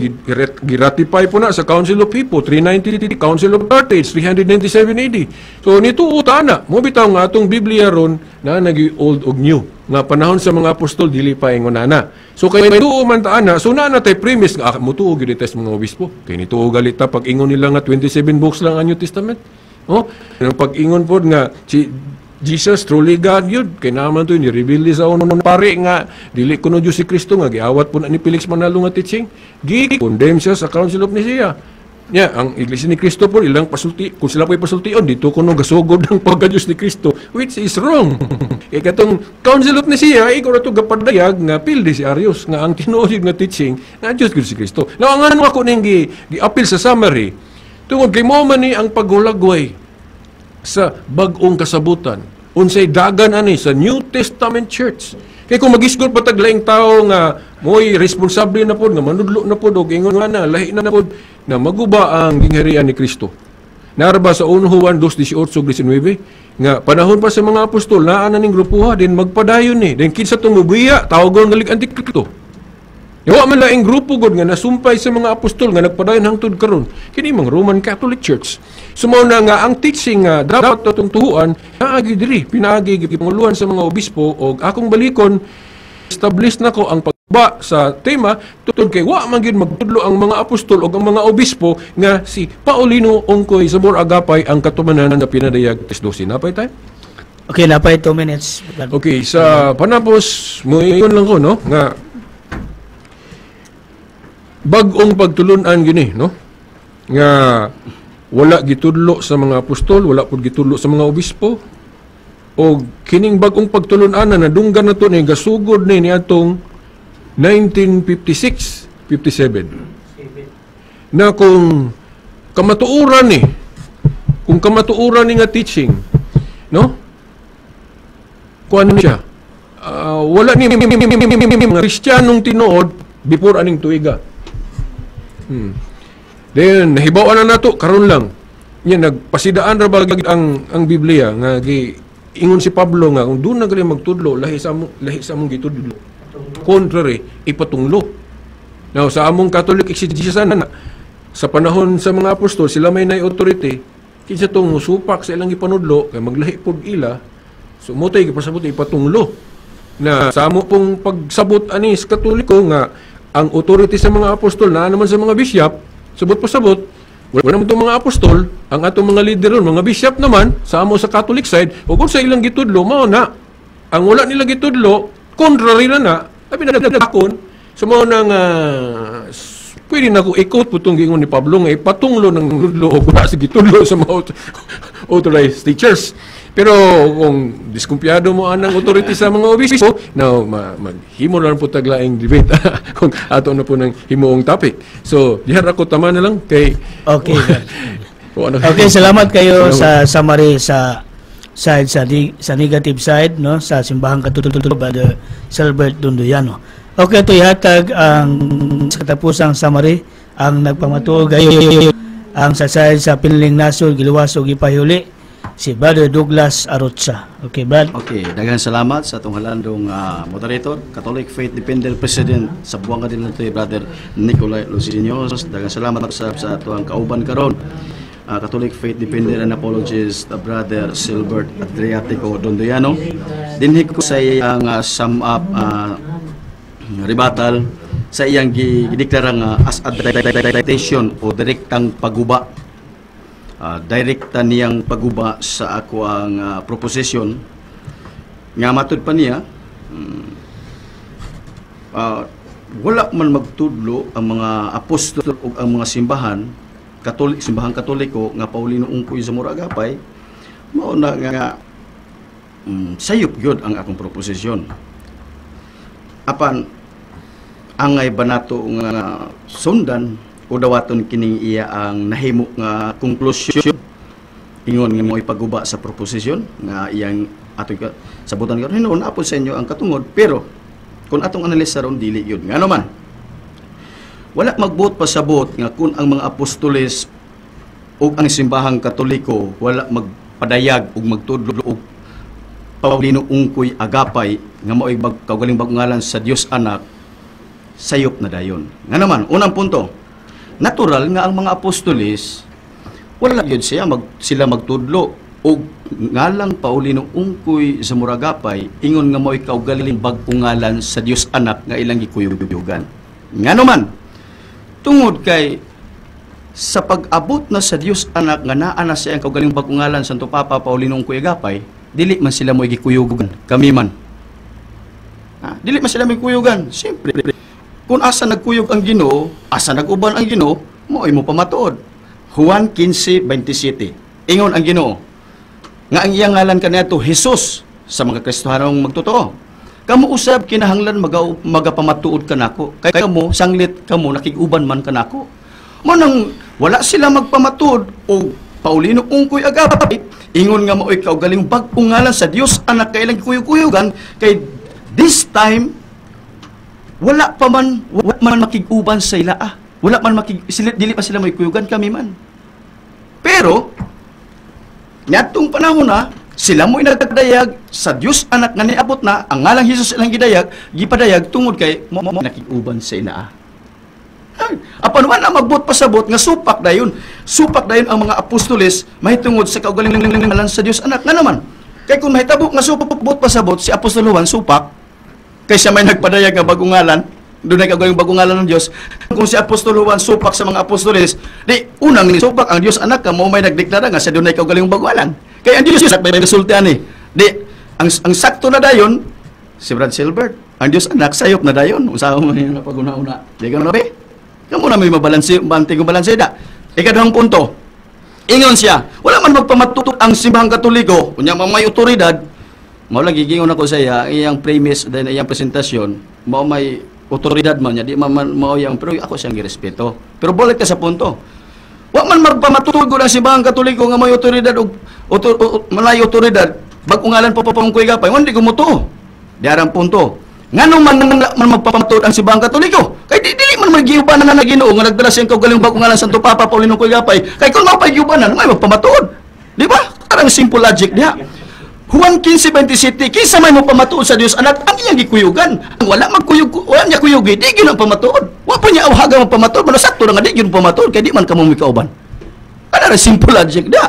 giratify po na sa Council of Hippo, 390, Council of Carthage, 397 AD. So, nituo ta na. Mo bitaw nga atong Biblia ron na nag-old og new. Nga panahon sa mga apostol, dili pa ingon na. So, kay may tuo man ta na, so na tay premise nga, mutuo ginites mga obispo. Kay nituo galita, pag ingon nila nga 27 books lang ang New Testament. Pag-ingon po nga si Jesus truly God yun kay naman to ni-reveal sa unang pare nga dili kuno Diyos si Kristo nga giawat po na ni Felix Manalo nga teaching gi-condemn siya sa Council of Nicaea. Ang Iglesia ni Kristo po ilang pasulti kung sila po'y pasultion dito kuno gasugod ang pagka-Diyos ni Kristo which is wrong. Kay katong Council of Nicaea ikaw na to gapadayag nga pildi si Arius nga ang tinuod nga teaching nga Diyos si Kristo. Now ang ano ako ning gi-appeal sa summary tungod kay mo man ni ang paghulagway sa bag-ong kasabutan. Unsay dagan ani sa New Testament Church. Kay kung mag-isgot patag laing tao nga mo'y responsable na pod nga manudlo na pod og ingon nga na lahi na pod na maguba ang gingharian ni Kristo. Narba sa 1 Juan 2:18-19 nga panahon pa sa mga apostol naa na ning grupuha din magpadayon ni. Den kinsa tong ubiya tawgon nga antikristo. Yawa man laing grupo god nga nasumpay sa mga apostol nga nagpadayon hangtod karon kini mga Roman Catholic Church. Sumaw na nga ang teaching nga dapat atong tuhuan naagi diri pinaagi gipanguluhan sa mga obispo og akong balikon establish na ko ang pagba sa tema tungod kay wa man gyud magtudlo ang mga apostol ug ang mga obispo nga si Paulino Ongkoy Sabor Agapay ang katumanan nga pinadayag tes 12 napay tay. Okay, napay 2 minutes. Okay, sa panapos mo iyon lang ko no nga bag-ong pagtulunan gini no nga wala gitudlo sa mga apostol, wala pud gitudlo sa mga obispo o kining bag-ong pagtulunan na nadunggan nato ni gasugod ni atong 1956-57 na kung kamatuoran ni nga teaching no kuan siya wala ni mga Kristiyanong tinuod before aning tuiga. Then nahibaw na nato karon lang. Nya nagpasidaan ra bagid ang Biblia nga ingon si Pablo nga kung doon na gali magtudlo lahi sa among gitudlo. Contrary ipatunglo. Now sa among Catholic exegesis na sa panahon sa mga apostol sila may nay authority kinsa tong musupak sa ilang ipanudlo kay maglahi pod ila sumutay gipasabot ipatunglo na sa amo pong pagsabot ani sa Katoliko nga ang authority sa mga apostol na naman sa mga bishop, sabot pa sabot, wala naman itong mga apostol, ang atong mga leader mga bishop naman, sa amo sa Catholic side, o kung sa ilang gitudlo, mao na. Ang wala nila gitudlo, contrary na, sabi na nagdakon, so mao nang, pwede na ko ikot po itong gingon ni Pablo, nga ipatunglo ng gitudlo, o wala sa gitudlo sa mga authorized teachers. Pero kung diskumpiyado mo anang authority sa mga obispo, now maghimo na po taglaing debate kung ato na po ng himuong topic. So, dihan ako tama na lang kay Okay. Okay, salamat kayo sa summary sa side sa negative side no sa simbahang katutulo Brother Silbert Dunduyano. Okay, ito ihatag ang sa katapusang summary ang nagpamatuo gayo ang sa side sa Pinling Nasod Giluwas ug Ipahuli si Brother Douglas Arotza. Okay, Brad. Okay, daghang salamat sa atong halandong moderator, Catholic Faith Defender President sa buwang din nato Brother Nicolay Lucinos. Daghang salamat sa atong kauban karon. Catholic Faith Defender and Apologist, Brother Silbert Adriatico Dondoyano. Dinhi ko sa iyang sum up rebuttal sa iyang gideklara nga as a directation o direktang paguba. Direkta niyang paguba sa ako ang proposition nga matud pa niya wala man magtudlo ang mga apostol o ang mga simbahan Katoliko nga Paulino ungkoy sa mura agapay mao na nga sayop gyud ang akong proposisyon. Apan angay banato nga sundan o dawaton kining iya ang nahimo nga konklusyon ingon nga mo'y paguba sa proposisyon nga iyang atong sabutan karon hinuon apod sa inyo ang katungod, pero kung atong analisa ron dili yun nga naman wala magbuot pasabot nga kung ang mga apostoles o ang simbahang Katoliko wala magpadayag o magtudlo o Paulino ungkoy agapay nga mao'y kaugaling bagungalan sa Dios Anak, sayop na dayon. Nga naman, unang punto, natural nga ang mga apostoles wala yun sila magtudlo o ngalang Paulino ungkoy sa muragapay ingon nga mao'y kaugaling bagungalan sa Dios Anak nga ilang gikuyugan. Nga naman, tungod kay sa pag-abot na sa Dios Anak nga naa na siya ang kaugaling bagungalan Santo Papa Paulino ungkoy agapay, dili man sila mo'y gikuyugan, kami man. Dili man sila may kuyugan. Siyempre, kung asa nagkuyog ang Ginoo, asa naguban ang Ginoo, mo'y mo pamatuod. Juan 15:27. Ingon ang Ginoo nga ang iyang ngalan kaniadto Jesus sa mga Kristohanong magtotoo. Kamo usab kinahanglan magapamatuod kanako. Kay kamo sanglit kamo nakig-uban man kanako. Manang wala sila magpamatuod o Paulino ungkoy agapay, ingon nga mao'y kaugaling bag-ong ngalan sa Dios Anak kailang kuyug-kuyugan, kay this time wala man makig-uban sa ila. Wala man dili pa sila may kuyugan, kami man. Pero niadtong panahon na sila mo'y nagdayag sa Dios Anak nga niabot na ang ngalang Hesus ilang gipadayag tungod kay nakig-uban sa ila. Apan wala magbot pasabot nga supak dayon ang mga apostoles mahitungod sa kaugaling ngalan sa Dios Anak. Nga naman, kay kung mahitabo nga supak pasabot si Apostol Juan supak kay siya may nagpadayag nga bagong ngalan, doon ay kaugaling bagong ngalan ng Dios. Kung si Apostol Juan supak sa mga apostoles, di unang ni supak ang Dios Anak ka mo may nagdeklara nga sa doon ay kaugaling bagong ngalan. Kay ang Dios Anak may resulta ni. Di ang sakto na dayon si Brad Silbert, ang Dios Anak sayop na dayon. Usahay mo yung napag-una-una. Di ka na ba? Kamu na may mabalanse, banting ko balanse da. Ikadahang punto, ingon siya, wala man magpamatutok ang simbahang Katoliko, kunya may otoridad, mao lang gigingon ako sa iya, iyang premise, dahil iyang presentasyon, mao may otoridad man niya, di man mao yang, pero ako siyang girespeto. Pero balik ka sa punto, wala man magpamatutok ang simbahang Katoliko nga may otoridad, malay otoridad, bagungalan pa kong kuy gapay, hindi ko mo to. Diarang punto, ngano man magpapamatud ang simbahang Katoliko? Kay dili man magiubanan na Ginoo nga nagdala siyang kaugaling bagungalan Santo Papa Paulino ungkoy agapay. Kay kung mapayubanan, may magpamatuod. Di ba? Karang simple logic diha. Juan 15:27, kinsa may magpamatuod sa Dios Anak ang iyang gikuyugan. Ang wala niya kuyugi, di gyud ang pamatuod. Wa pa niya awhaga ang pamatuod, pero sakto nga di gyud pamatuod kay di man kamo mikauban. Karang simple logic diha.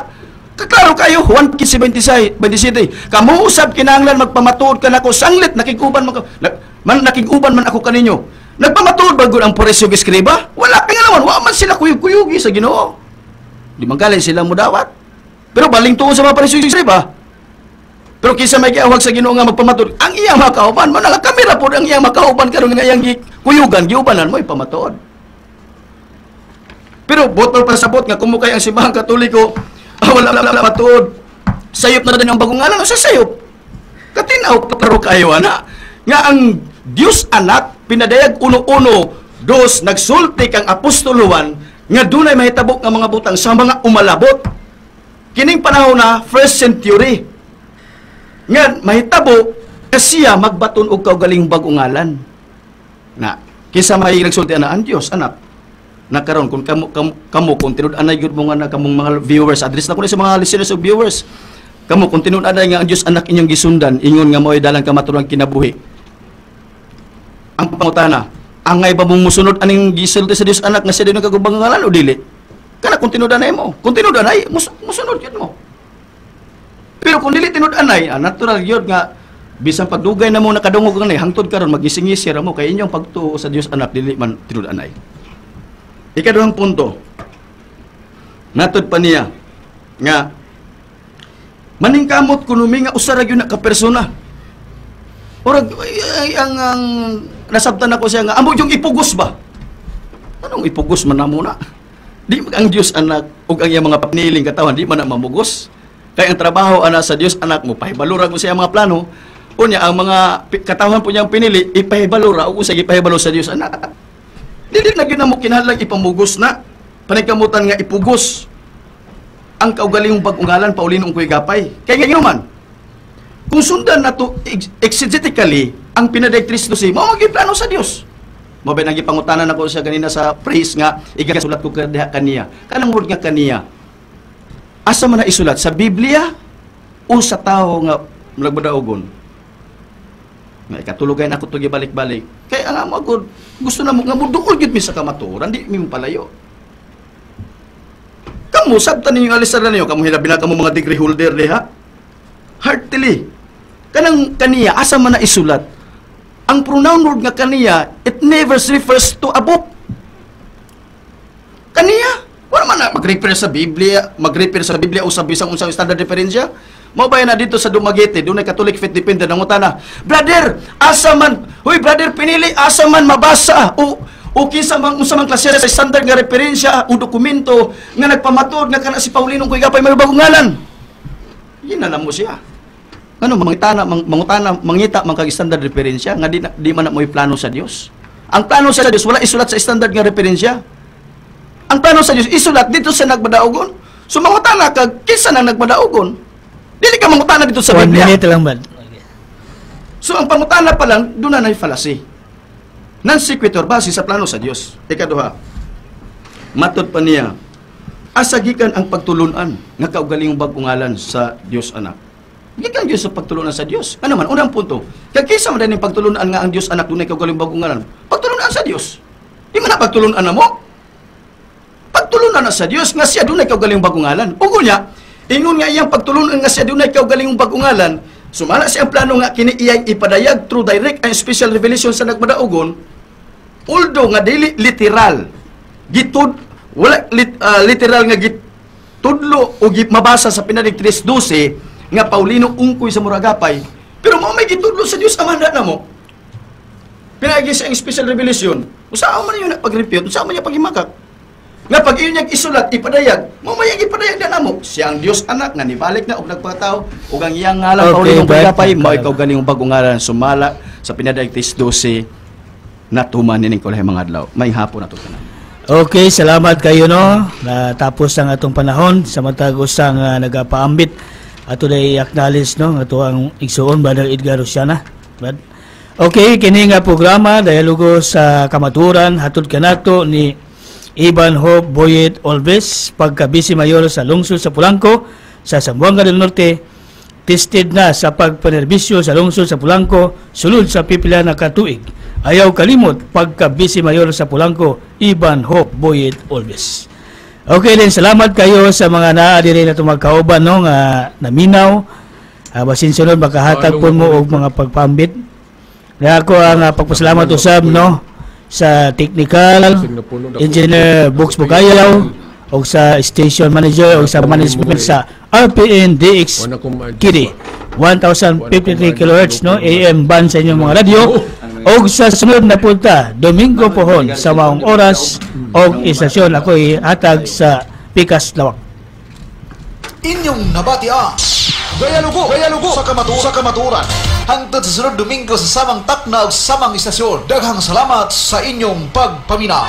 Kaklaro kayo, Juan 15:27, kamo usab kinahanglan magpamatuod kanako sanglit nakig-uban man ako kaninyo. Nagpamatuod ba gud ang Pariseo Eskriba? Wala kay naman, wa man sila kuyug-kuyugi sa Ginoo. Di man galing sila mudawat. Pero baling tuon sa mga Pariseo Eskriba. Pero kinsa may giawag sa Ginoo nga magpamatuod, ang iyang makauban man nga kamera pod ang iyang makauban karon nga iyang kuyugan giubanan mo ipamatuod. Pero botol pa sabot nga kumukay ang simbahang Katoliko, wala matuod. Sayop na din ang bagong ngalan sa sayop. Katinaw pero kayo ana nga ang Dios Anak pinadayag uno-uno, dos nagsulti kang Apostol Juan nga dunay mahitabok nga mga butang sa mga umalabot. Kining panahon na first century. Nga mahitabo siya magbaton og kaugaling bagong ngalan. Na kisa may nagsulti ana ang Dios Anak. Nakaron kung kamo kung tinud-anay gyud mo nga kamong mga viewers, address na ko sa mga listeners o viewers. Kamo kung tinud-anay nga ang Dios Anak inyong gisundan, ingon nga mo'y dalang kamaturang kinabuhi. Ang pangutana, angay ba mong musunod aning gisulti sa Dios Anak nga siya din nagkagubang ngalan o dili? Kana kung tinud-anay mo. Kung tinud-anay, musunod yun mo. Pero kung dili tinud-anay, natural yun nga, bisan pagdugay na mo nakadungog kanay, hangtod karon magising-isir mo, kay inyong pagtuo sa Dios anak, dili man tinud-anay. Ikaduhang punto, natod pa niya, nga, maningkamot kunumi nga usarag yun na kapersona. Orag, ang nasabtan ako siya nga, amo yung ipugos ba? Anong ipugos man na muna? Di ang Diyos anak, o ang iyang mga pagniling katawan, di man na mamugos. Kaya ang trabaho ana sa Diyos anak mo, pahibalura mo siya mga plano, unya ang mga katawan po niyang pinili, ipahibalura, o usag ipahibalo sa Diyos anak. Dili na yun na mo kinahanglan ipamugos na, panikamutan nga ipugos. Ang kaugalingong pag-ungalan, paulinong ko'y gapay. Kaya ngayon man, kung sundan na to exegetically, ang pinadirectrice to si, mawagin plano sa Diyos. Mabay nang ipangutanan ako siya ganina sa praise nga, igasulat ko kaniya. Kanang word nga kaniya. Asa man na isulat? Sa Biblia o sa tao nga nagbadaogon? Nga ikatulugan ako ito balik-balik. Kaya nga mo, gusto na mo, nga mo doon yun mi sa kamaturan, di mi palayo. Kamu, sabta ninyo alisar na ninyo, kamu hinabi na kamu mga degree holder diha. Heartily. Kanang kaniya, asa man na isulat? Ang pronoun word nga kaniya, it never refers to above. Kaniya, wala man na mag-refer sa Biblia o sa bisang unsang standard diferensya. Mabaya na dito sa Dumaguete, doon ay Catholic Faith Defender ng utana. Brother, asa man, huy brother, pinili, asa man mabasa, o kinsa mang unsa man klase sa standard nga referensya o dokumento nga nagpamatod nga kana si Paulinong ko'y gapay may bagong ngalan. Yinalam mo siya. Ano, mangita, kag standard referensya, nga di man na mo'y plano sa Dios. Ang plano sa Dios, wala isulat sa standard nga referensya. Ang plano sa Dios, isulat dito sa nagbadaogon. So, mangutana kag kinsa nang nagbadaogon. Dili ka mangutana dito sa 1 Biblia. minute lang ba? So, ang pangutana pa lang, doon na fallacy. Non-sequitur, base sa plano sa Dios. Ikaduha, matod pa niya, asagikan ang pagtulunan nga kaugalingong bag-ungalan sa Dios anak. Gikan Diyos sa pagtulunan sa Diyos. Ano man, unang punto. Kaya kaysa man din pagtulunan nga ang Diyos anak, doon ay kaugaling bagungalan. Pagtulunan sa Diyos. Di man na pagtulunan na mo. Pagtulunan na sa Diyos, nga siya doon ay kaugaling bagungalan. Ugo niya, ingon nga iyang pagtulunan nga siya doon ay kaugaling bagungalan, sumala siya ang plano nga kini iyang ipadayag through direct and special revelation sa nagmadaugon, although nga dili literal, literal nga gitudlo o mabasa sa pinadictrice 12, nga Paulino ungkoy sa muragapay, pero mo may gitudlo sa Dios amanda na mo. Pinagi sa special revelation, usaan man yun pag-repute, usaan man yung pag-himakak. Nga pag iyon niyang isulat, ipadayag, mo may ipadayag na mo. Siyang Dios anak, nga nibalik na, og nagpataw, og ang iyang ngalan, Paulinong pagapay, mo ikaw galing bagong ngalan, sumala sa pinadictrice 12, natuman nining kulay mga adlaw. May hapon na ito ka na. Okay, salamat kayo no. Natapos ang atong panahon sa matag usang nagapaambit. Ato na i-acknowledge no ato ang igsuon Brother Edgar Rosiana. Okay, kini nga programa dialogo sa kamaturan hatod kanato ni Ivan Hope Boyet Olves, pagka-Vice Mayor sa lungsod sa Polanco sa Zamboanga del Norte, tested na sa pagpanerbisyo sa lungsod sa Polanco sulod sa pipila na katuig. Ayaw kalimot pagka-Vice Mayor sa Polanco, Ivan Hope Boyet Olves. Okay din, salamat kayo sa mga naadiri na tumagkauban no nga naminaw. Basin sunod makahatag po mo og mga pagpambit. Kaya ako ang pagpasalamat usab no sa technical engineer Books Bukayaw o sa station manager o sa management sa RPN DX Kidi 1053 kHz no AM band sa inyong mga radio. O sa sunod na punta, Domingo pohon sa maong oras o istasyon ako'y hatag sa Pikas Lawak. Inyong nabati ang Gayalugo sa kamaturan. Hangtod sa sunod Domingo sa samang takna o samang istasyon. Daghang salamat sa inyong pagpaminaw.